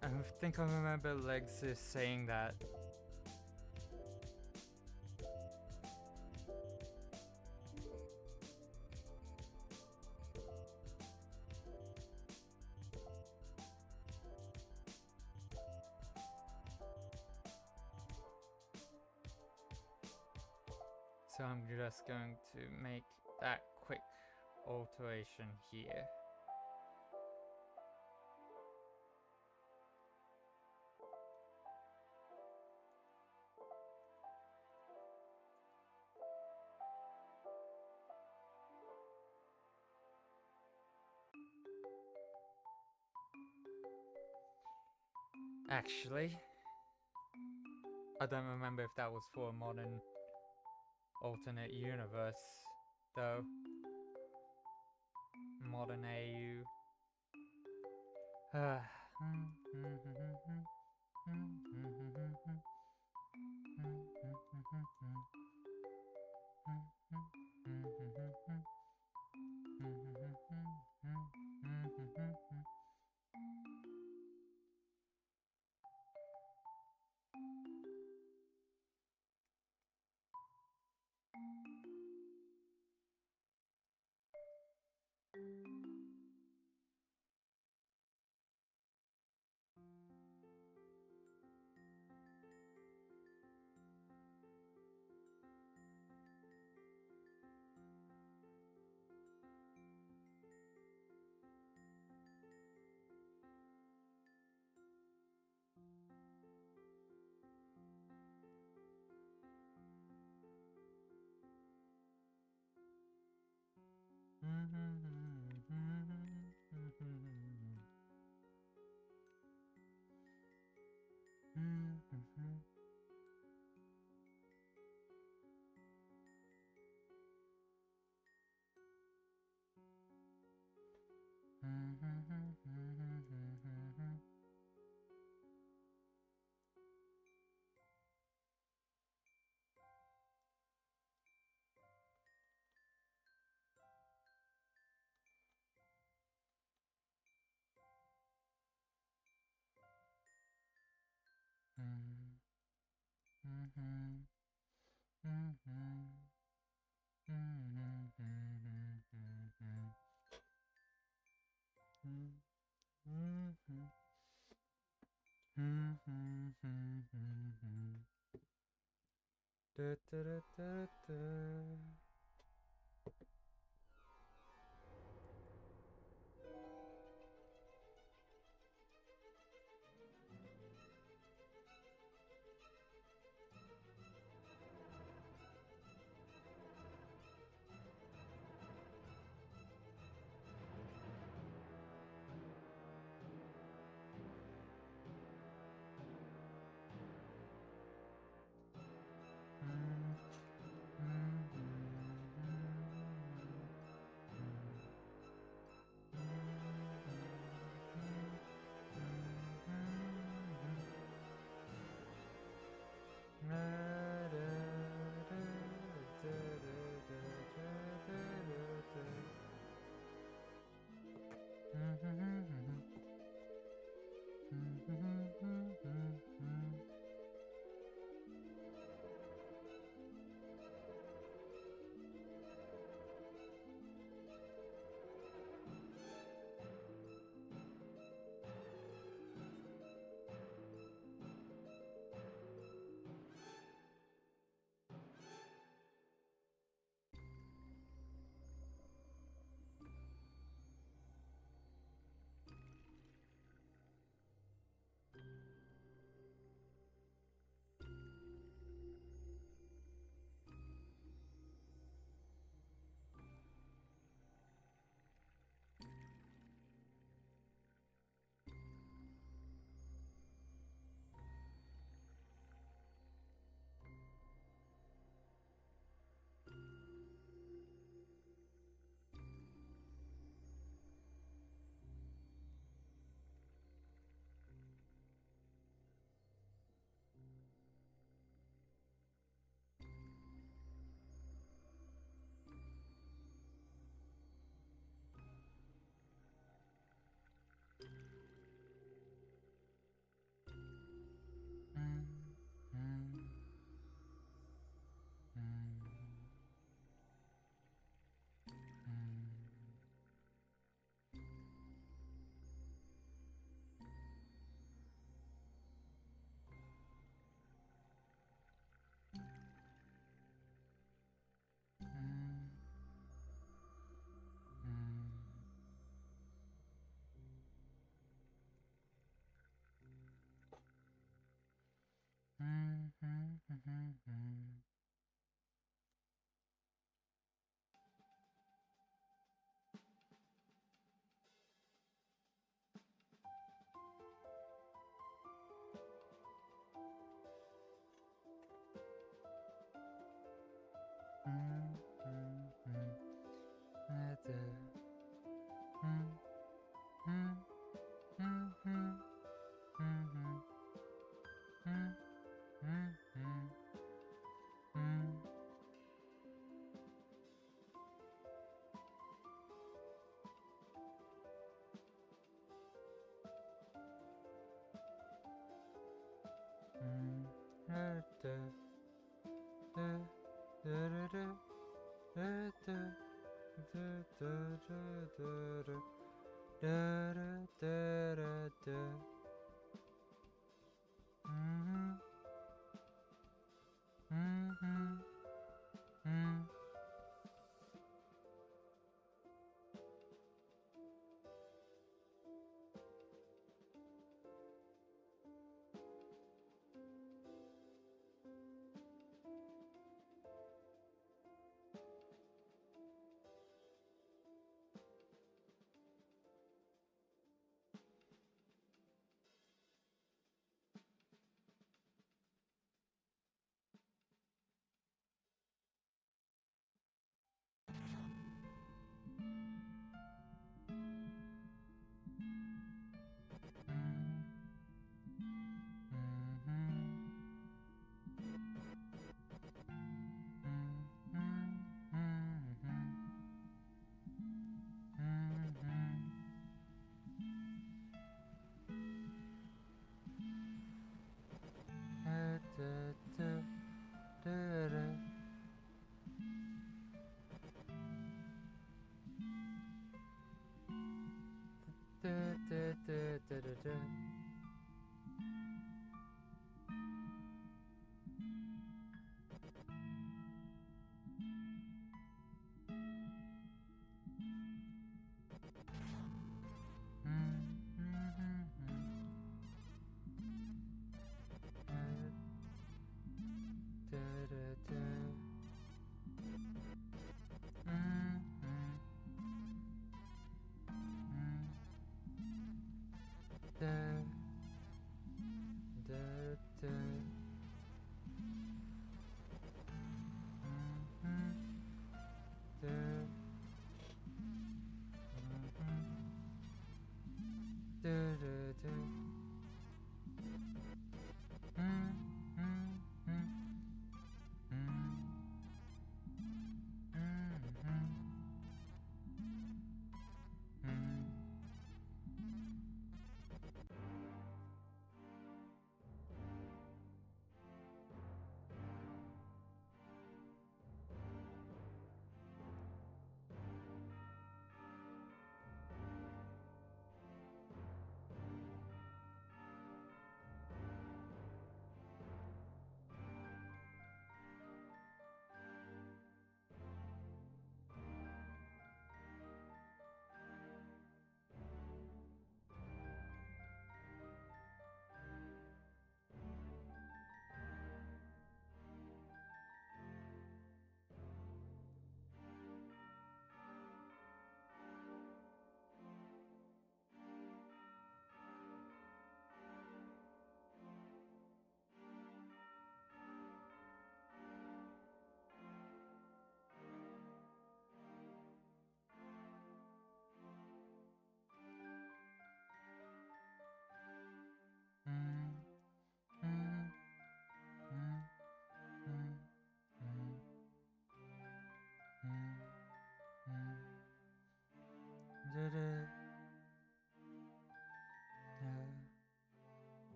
I think I remember Legs saying that. So I'm just going to make that quick alteration here. Actually, I don't remember if that was for a modern alternate universe, though. Modern AU.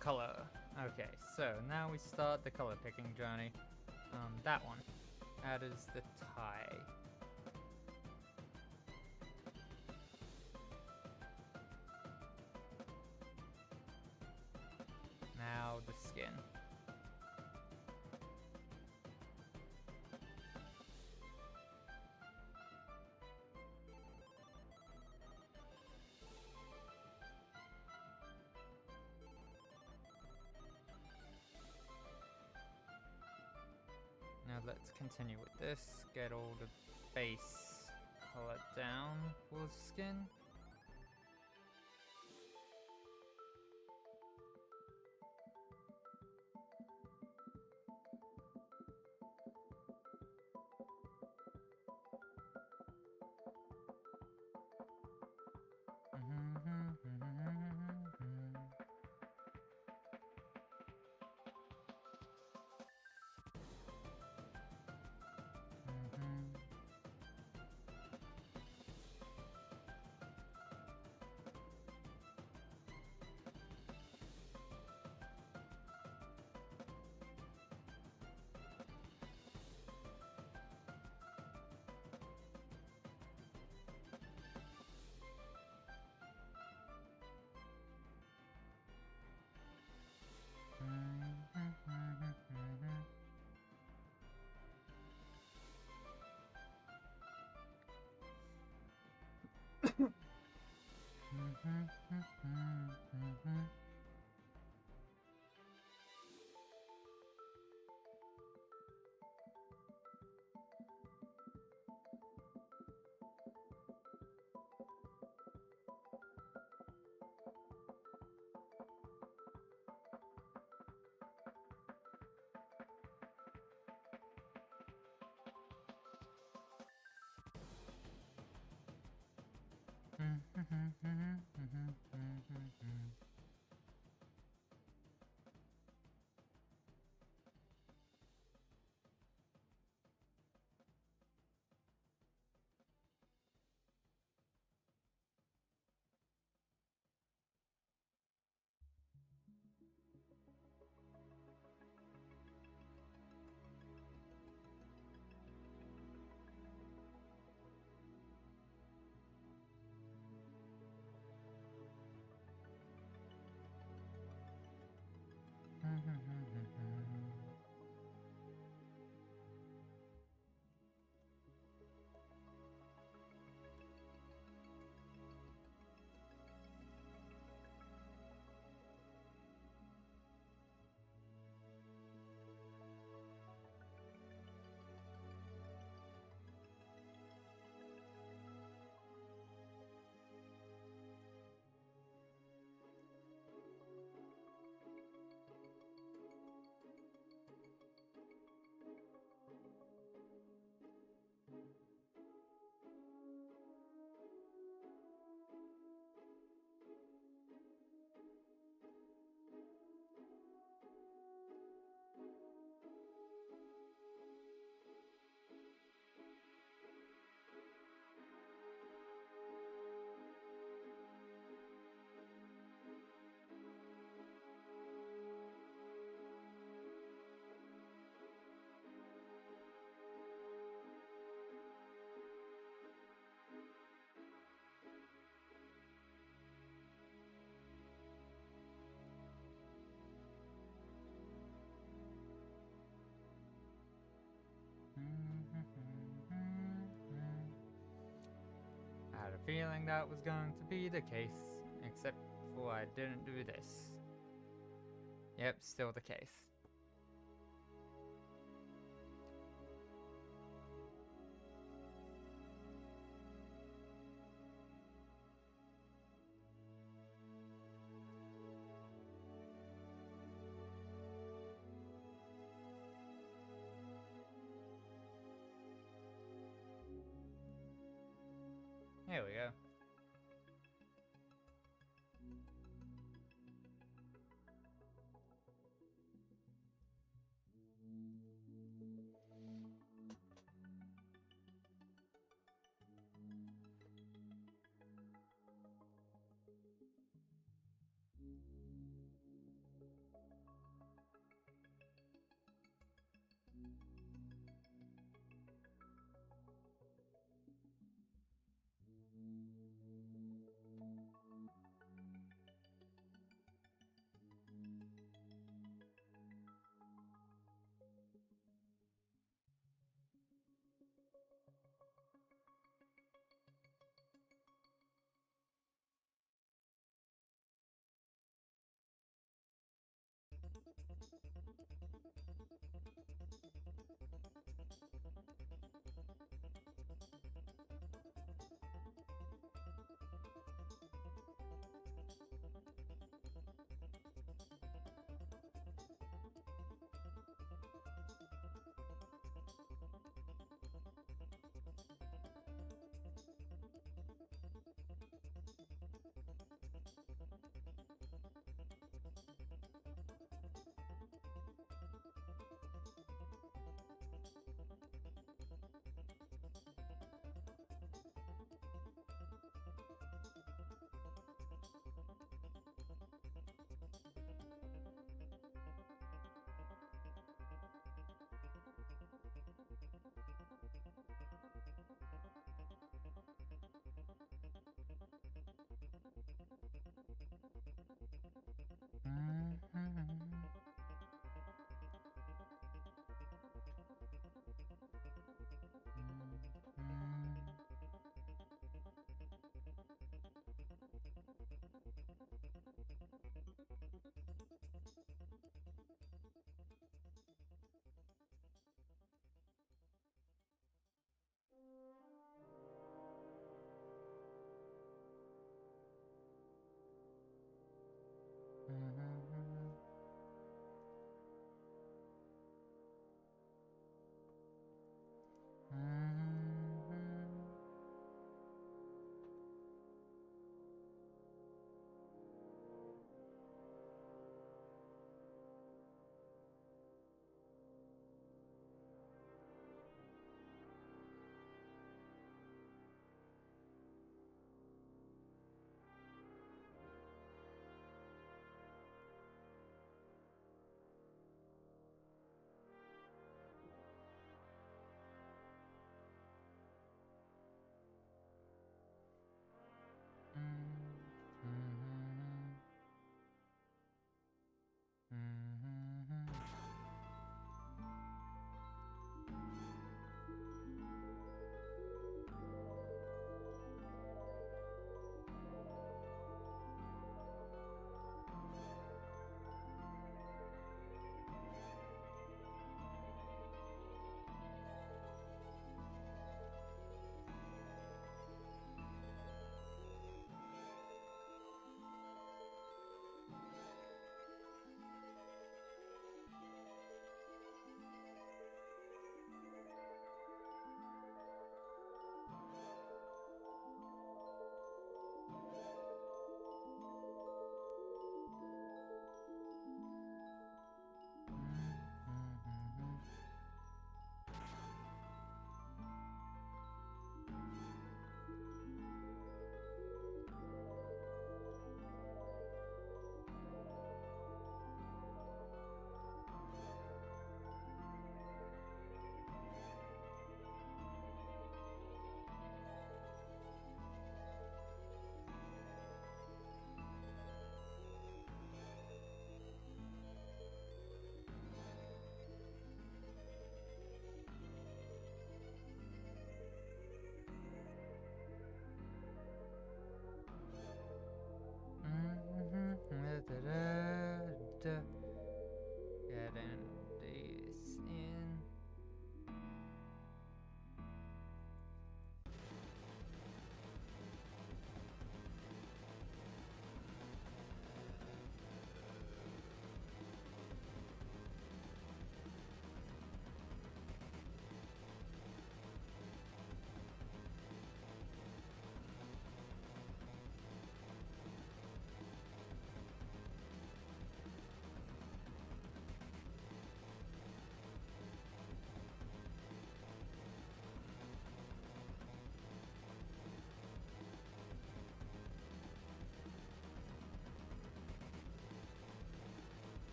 Color. Okay, so now we start the color picking journey. That one. That is the tie. somehow the skin. Now let's continue with this, get all the base color down for the skin. I had a feeling that was going to be the case, except for I didn't do this. Yep, still the case. Here we go.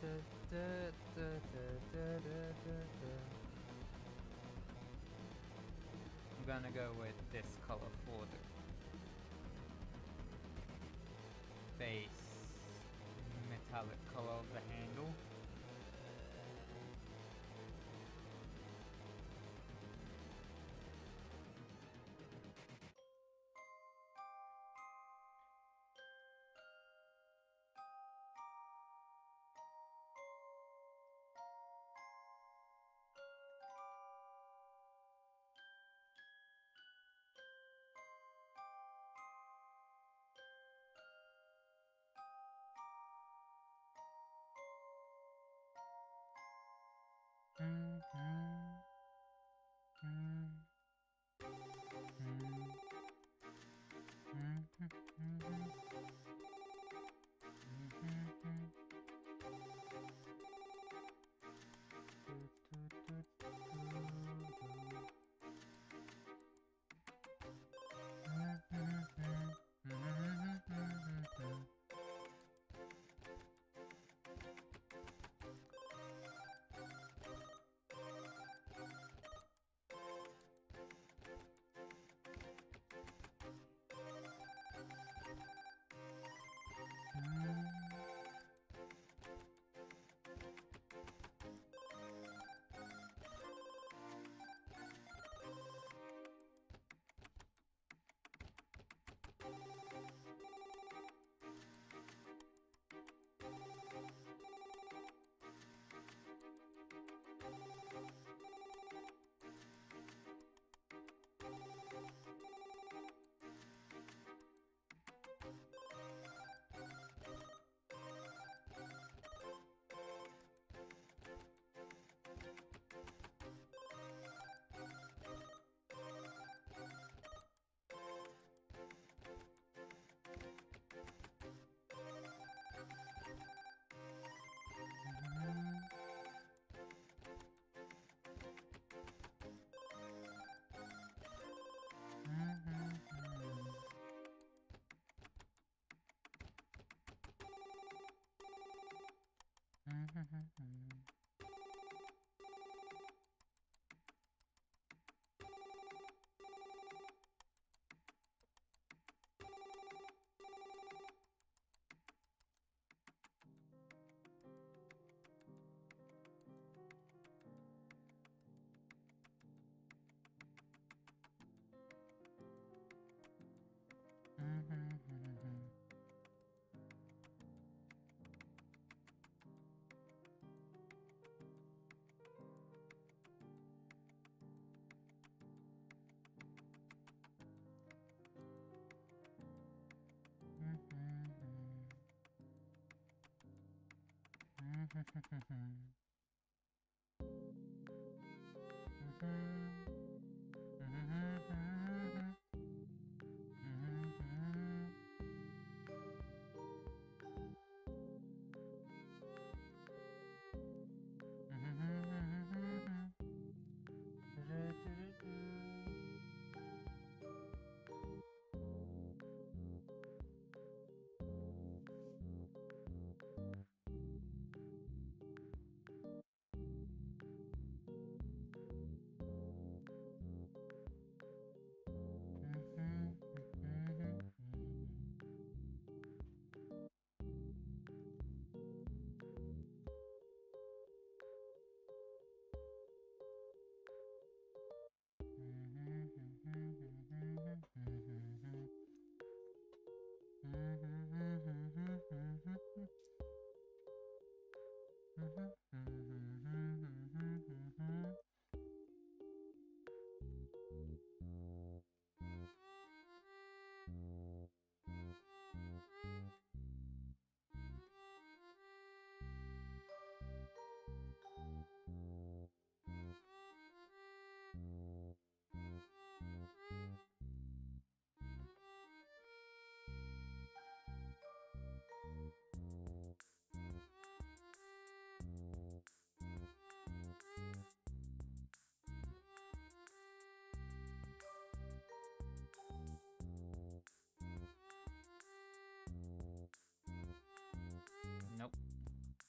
I'm gonna go with this color for the base metallic color of the handle.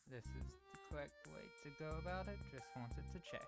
this is the correct way to go about it. Just wanted to check.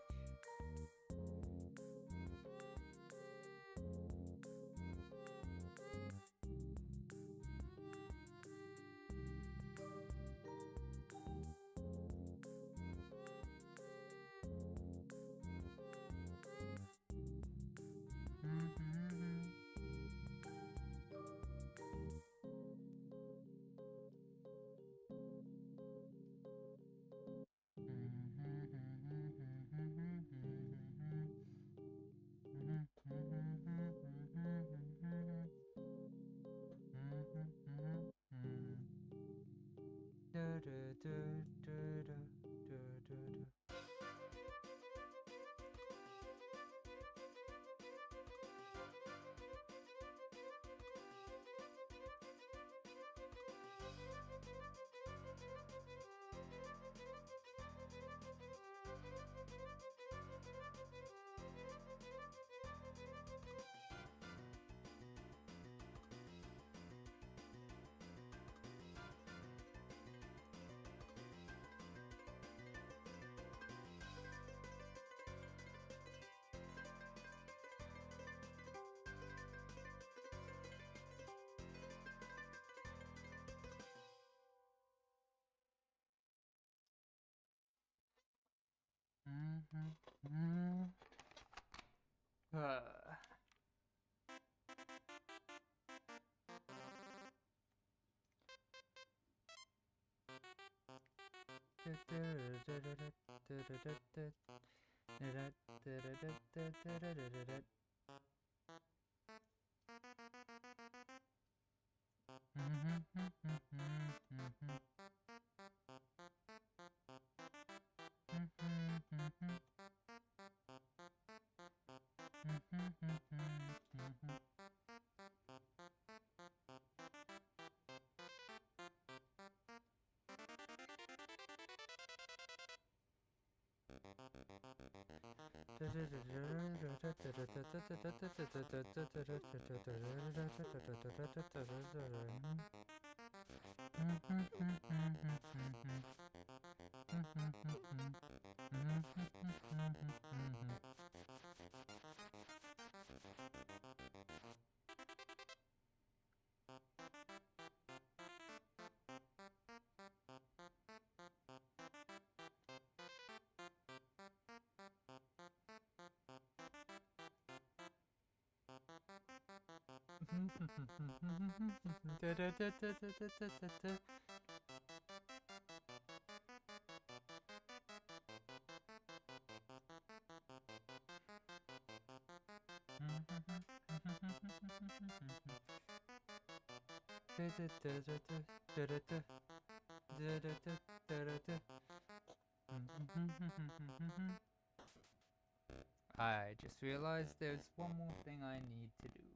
I just realized there's one more thing I need to do.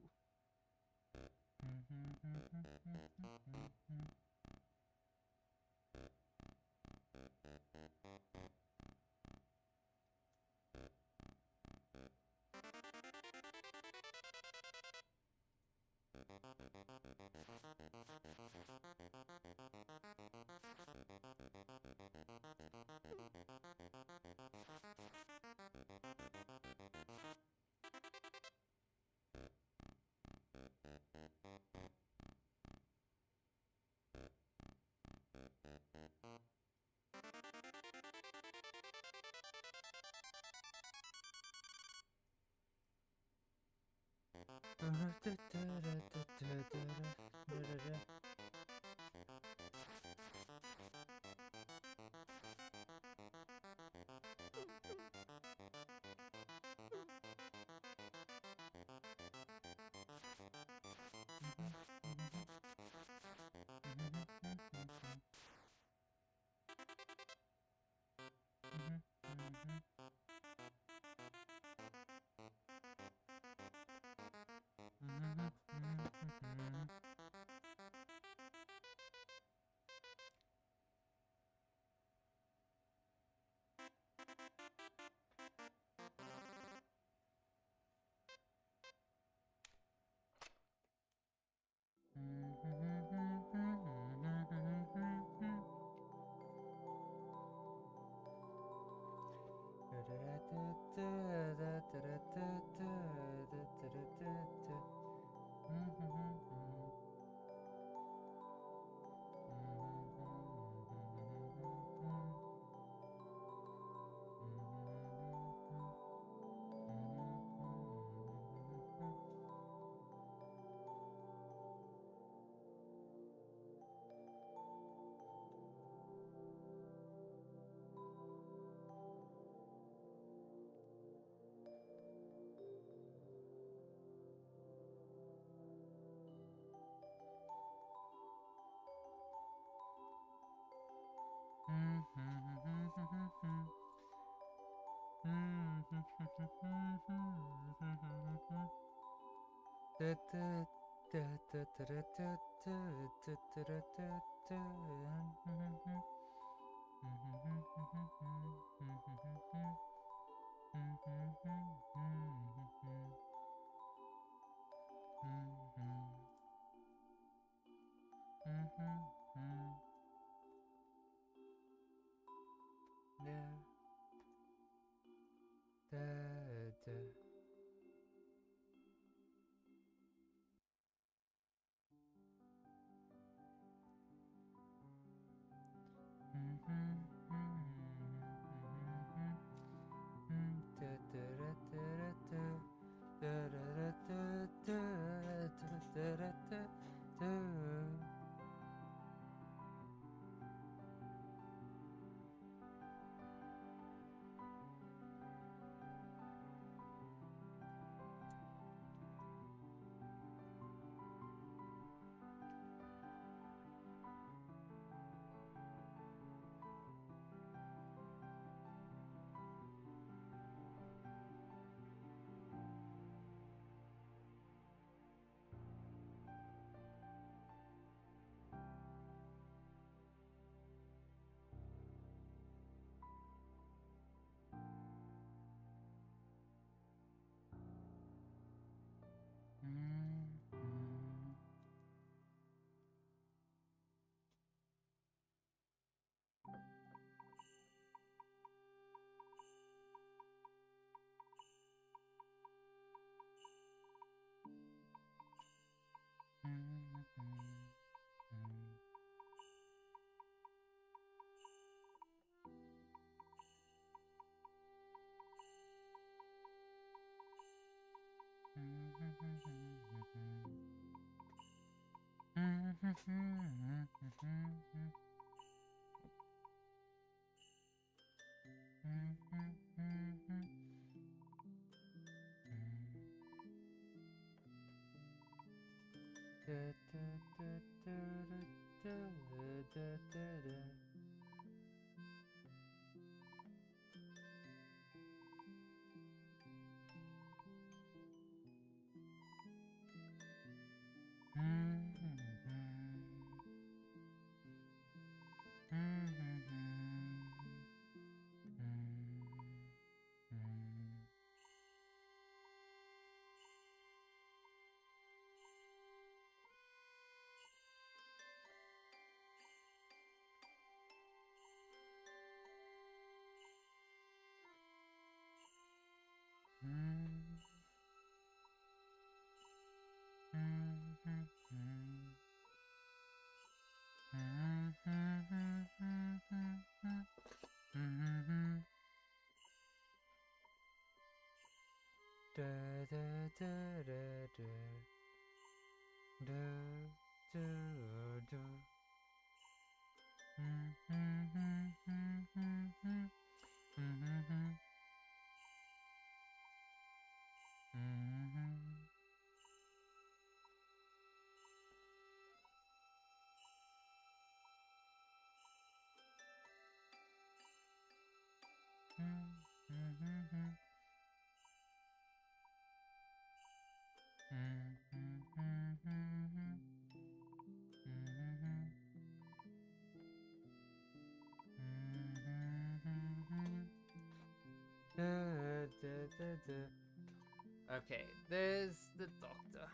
Okay, there's the doctor.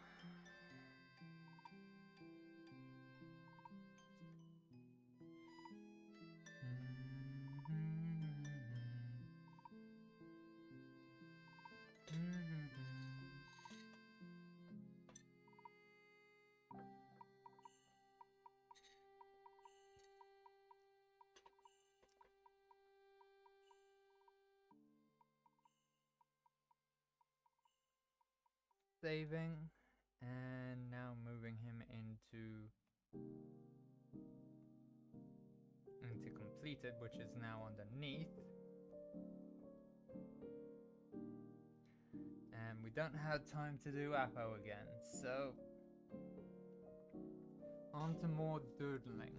saving, and now moving him into completed, which is now underneath. And we don't have time to do Apo again, so on to more doodling.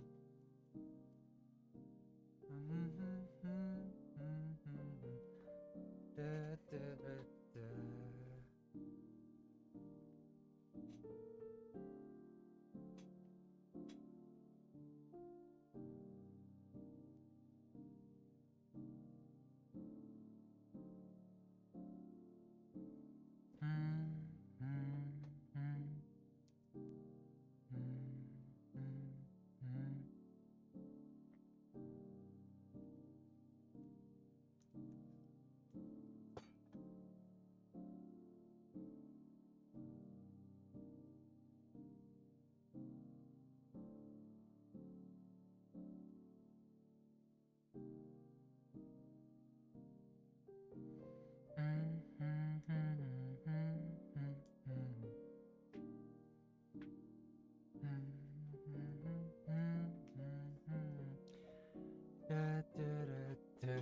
Da, da, da, da. Da, da, da, da.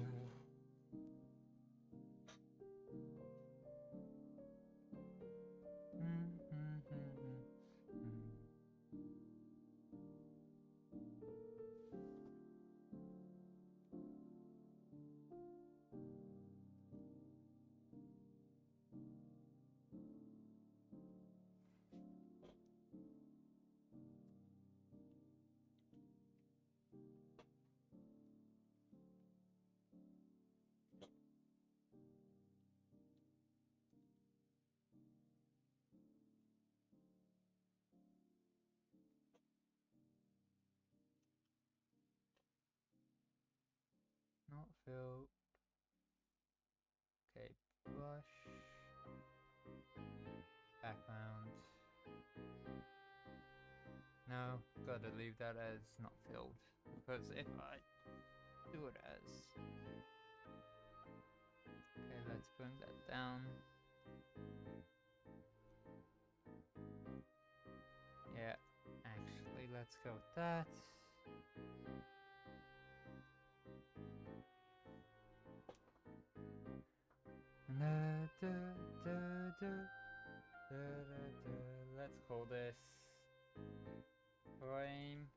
Not filled. Okay, brush. Background. No, gotta leave that as not filled. Because if I do it as... Okay, let's bring that down. Yeah, actually, let's go with that. Da, da, da, da, da, da. Let's call this frame.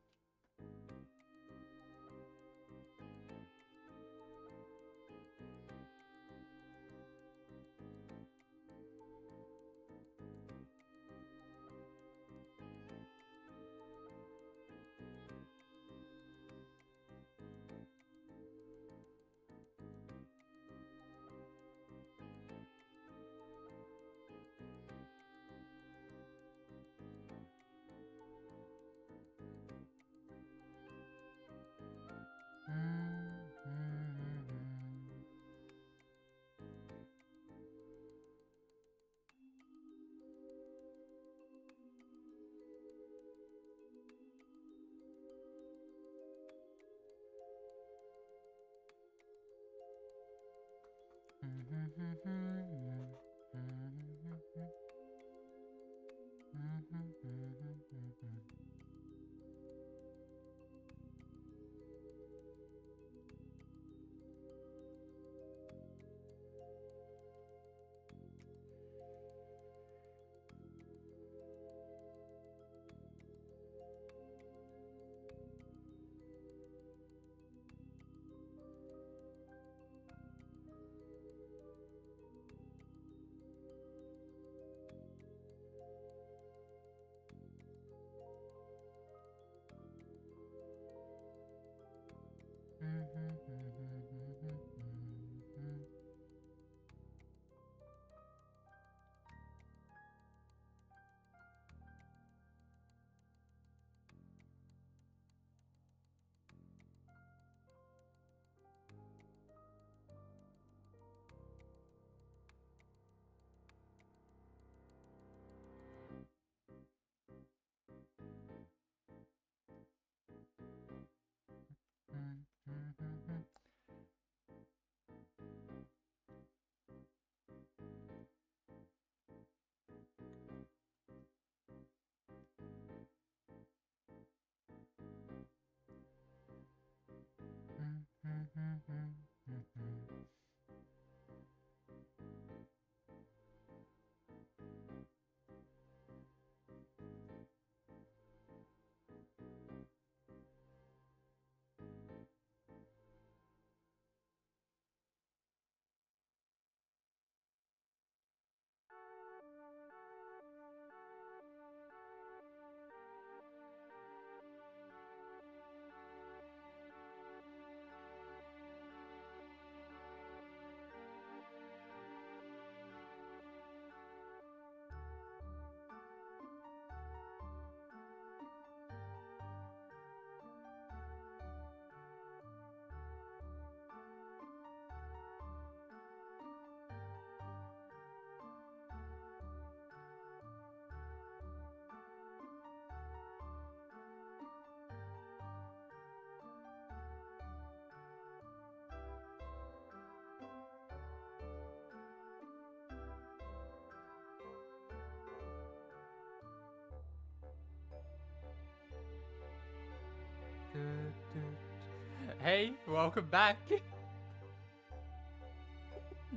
Hey, welcome back.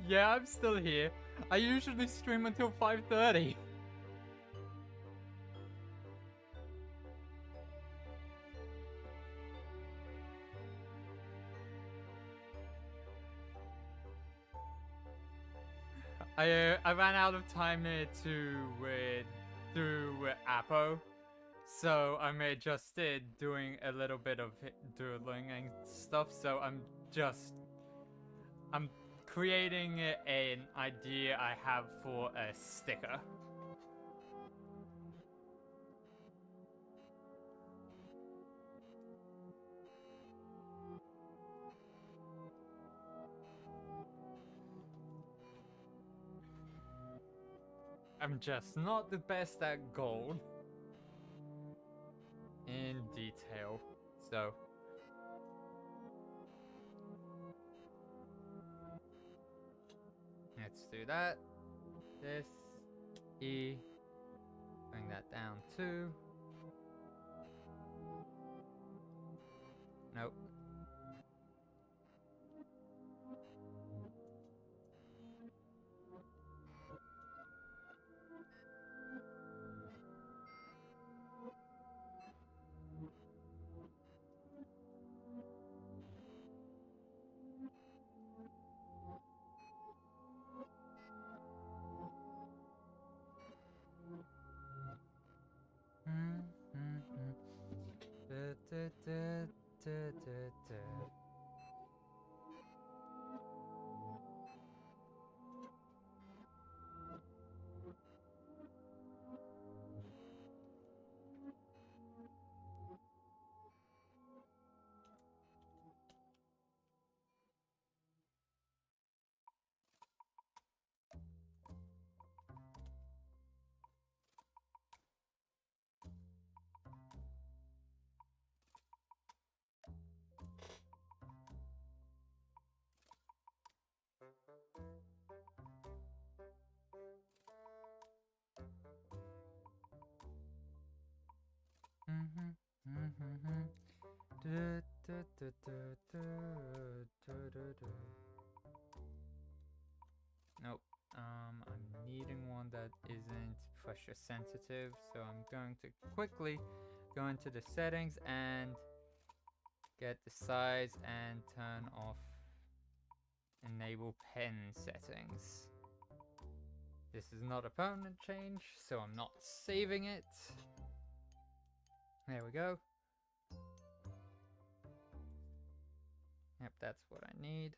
Yeah, I'm still here. I usually stream until 5:30. I ran out of time to do Apo, so I'm just doing a little bit of doodling and stuff. So I'm creating an idea I have for a sticker. I'm just not the best at gold in detail, so let's do that. This E, bring that down too. Nope. Nope. I'm needing one that isn't pressure sensitive, so I'm going to quickly go into the settings and get the size and turn off enable pen settings. This is not a permanent change, so I'm not saving it. There we go. Yep, that's what I need.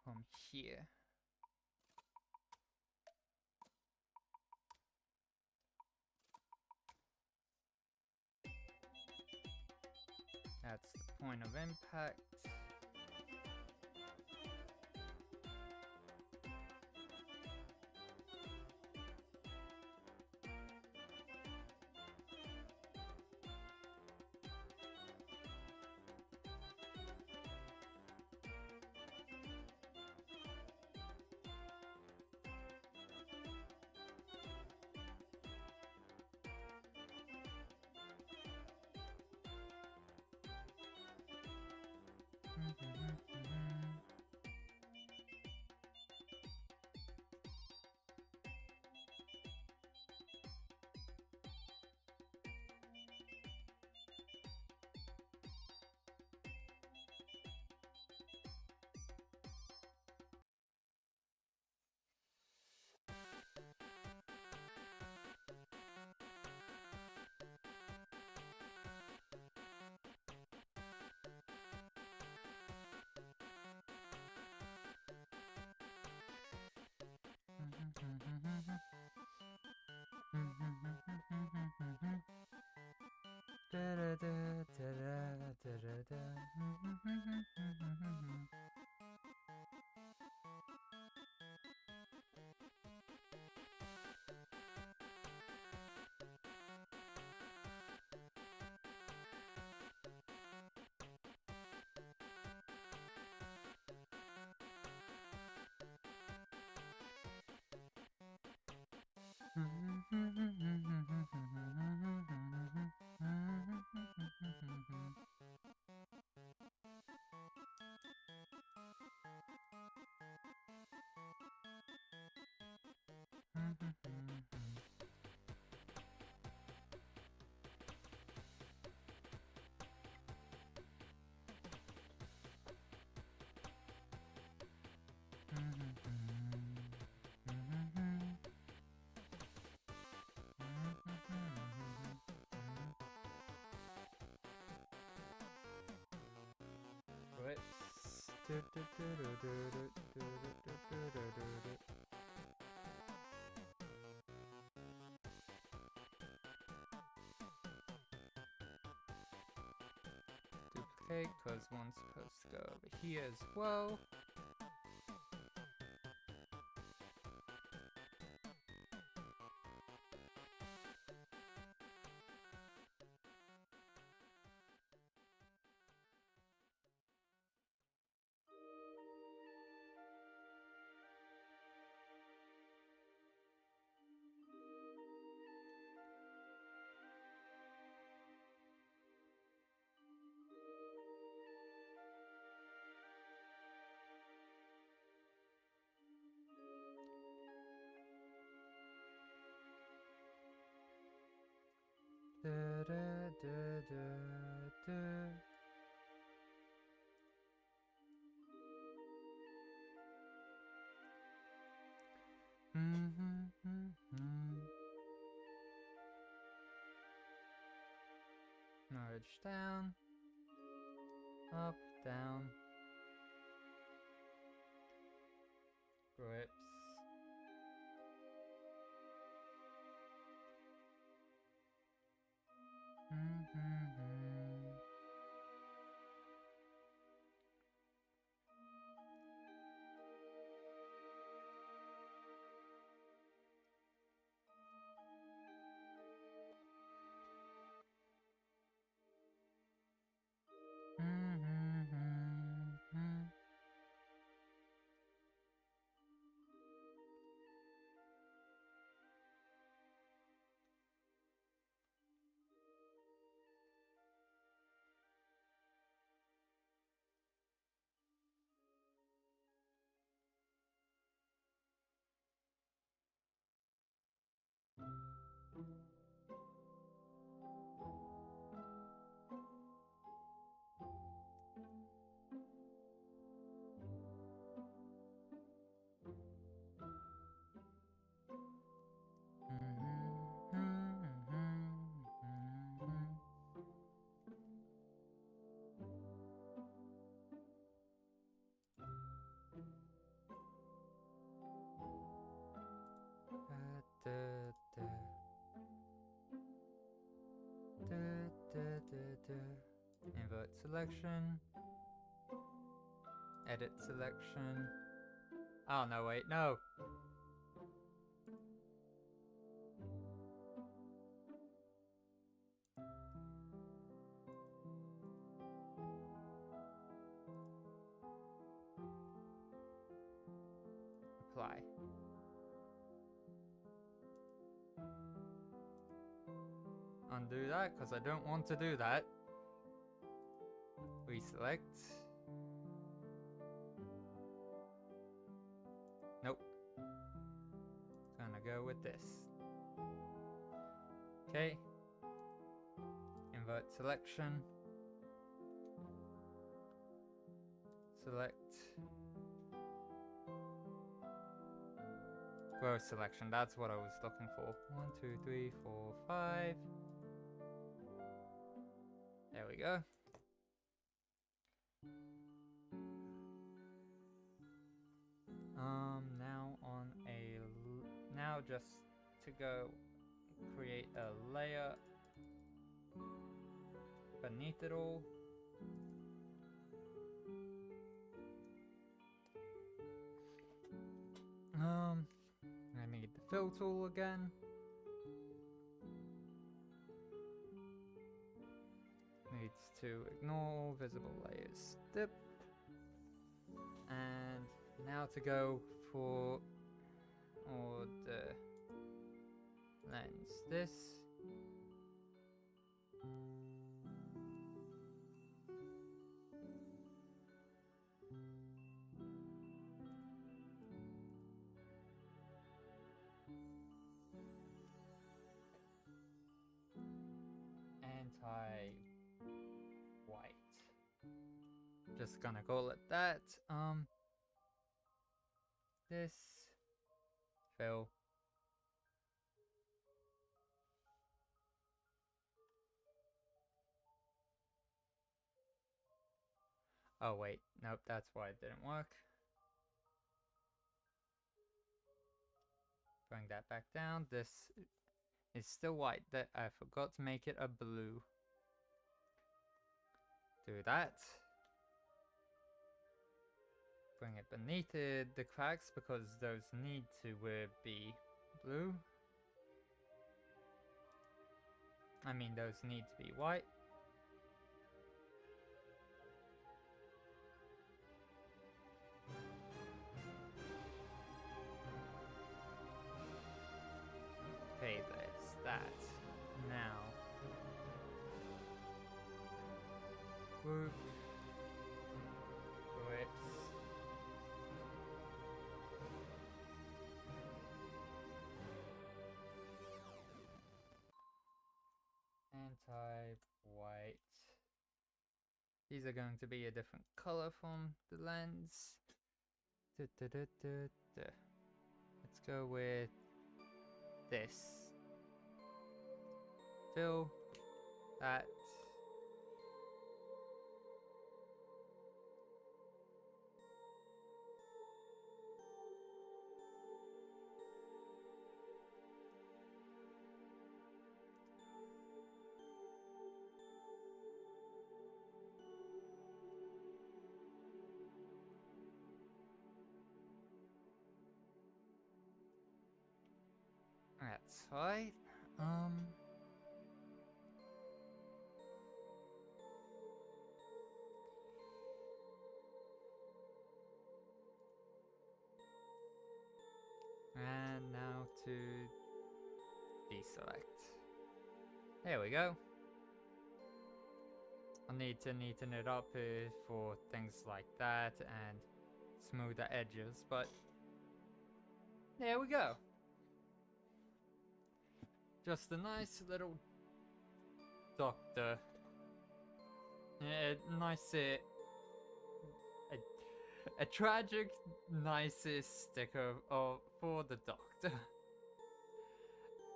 From here. That's the point of impact. Duplicate, because one's supposed to go over here as well. Merge down, up, down, grips. Invert selection. Edit selection. Oh no, wait, no! Apply. Undo that, because I don't want to do that. Reselect. Nope. Gonna go with this. Okay. Invert selection. Select. Grow selection, that's what I was looking for. 1, 2, 3, 4, 5. There we go. Now just to go create a layer beneath it all. I need the fill tool again. Needs to ignore visible layers. Dip. And now to go for all the lens. This. Anti-white. Just gonna call it that. This fill. Oh wait, nope, that's why it didn't work. Bring that back down. This is still white. That I forgot to make it a blue. Do that. Bring it beneath the cracks because those need to be blue. I mean, those need to be white. Okay, there's that. Now. Whoop. Whips. Anti-white. These are going to be a different color from the lens. Let's go with this. Fill that. That's right. And now to deselect. There we go. I need to neaten it up for things like that and smooth the edges, but there we go. Just a nice little doctor. Nice, a tragic, nicest sticker for the doctor.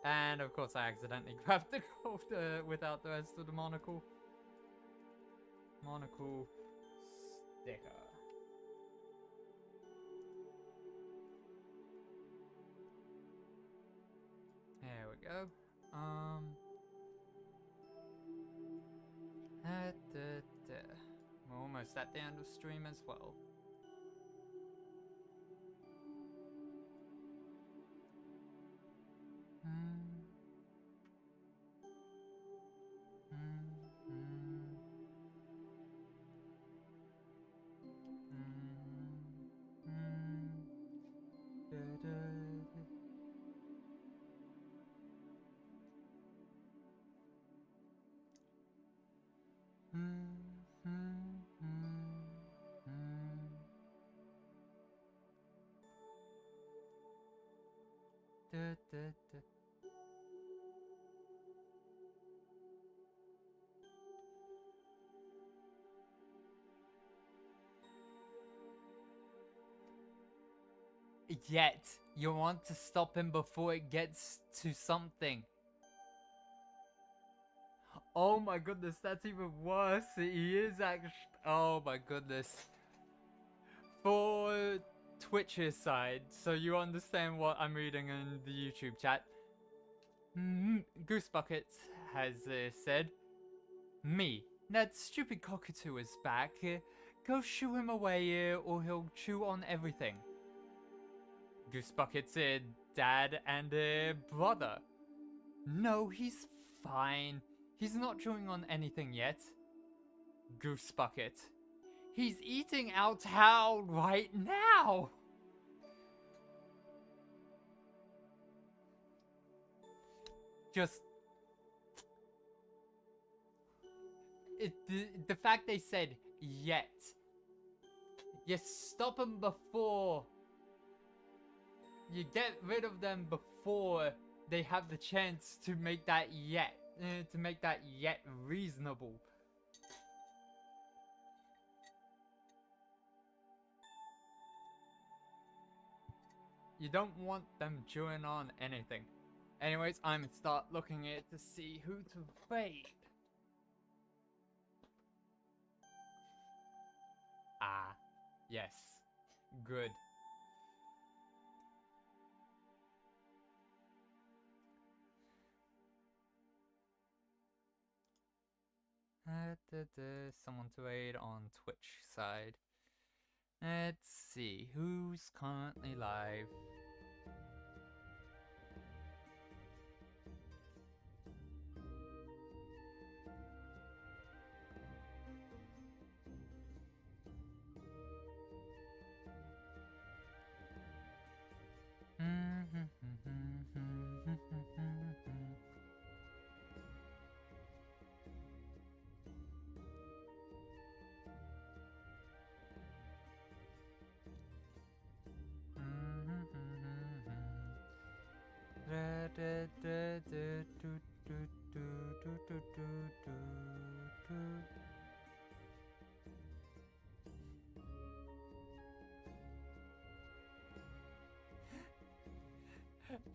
And of course I accidentally grabbed the gold without the rest of the monocle. Monocle sticker. There we go. We're almost at the end of stream as well. Yet, you want to stop him before it gets to something. Oh my goodness, that's even worse. He is actually... Oh my goodness. For Twitch's side, so you understand what I'm reading in the YouTube chat. Goose Bucket has said, me, That stupid cockatoo is back. Go shoo him away, or he'll chew on everything. Goose Bucket's dad and brother. No, he's fine. He's not chewing on anything yet. Goose Bucket. He's eating our towel right now! Just... the fact they said yet. You stop them before. You get rid of them before they have the chance to make that yet. Reasonable. You don't want them chewing on anything. Anyways, I'm gonna start looking at to see who to raid. Ah, yes. Good. Someone to raid on Twitch side. Let's see, who's currently live?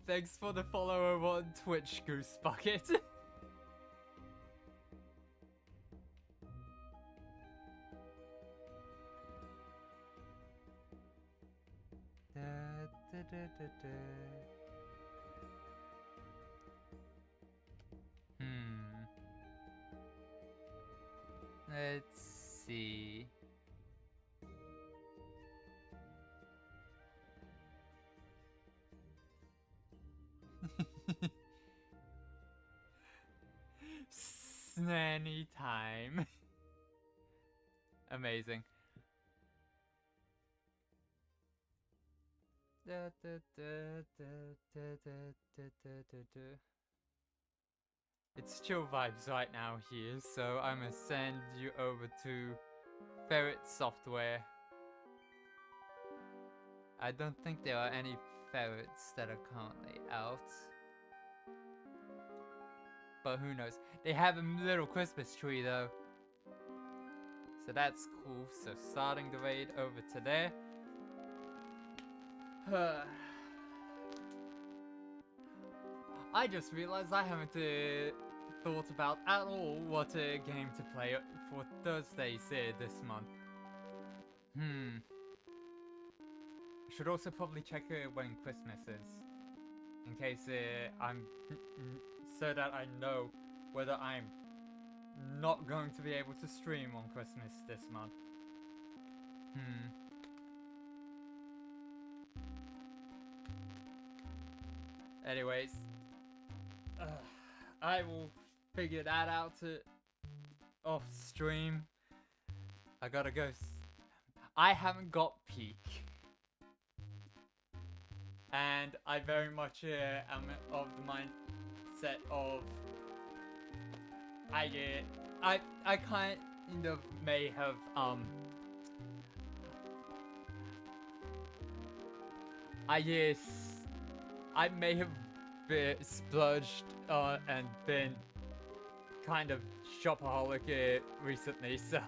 Thanks for the follow on Twitch, Goose Bucket. Let's see. Snanny time. Amazing. It's chill vibes right now here, so I'm gonna send you over to Ferret Software. I don't think there are any ferrets that are currently out. But who knows? They have a little Christmas tree though. So that's cool. So starting the raid over to there. I just realized I haven't thought about at all what game to play for Thursdays this month. I should also probably check when Christmas is. In case I'm... so that I know whether I'm not going to be able to stream on Christmas this month. Anyways, I will figure that out off stream. I gotta go. I haven't got peak, and I very much am of the mindset of I kind of may have I may have been splurged and been kind of shopaholic recently, so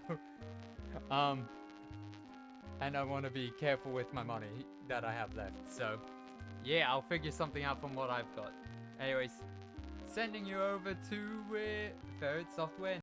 and I want to be careful with my money that I have left. So yeah, I'll figure something out from what I've got. Anyways, sending you over to Ferret Software.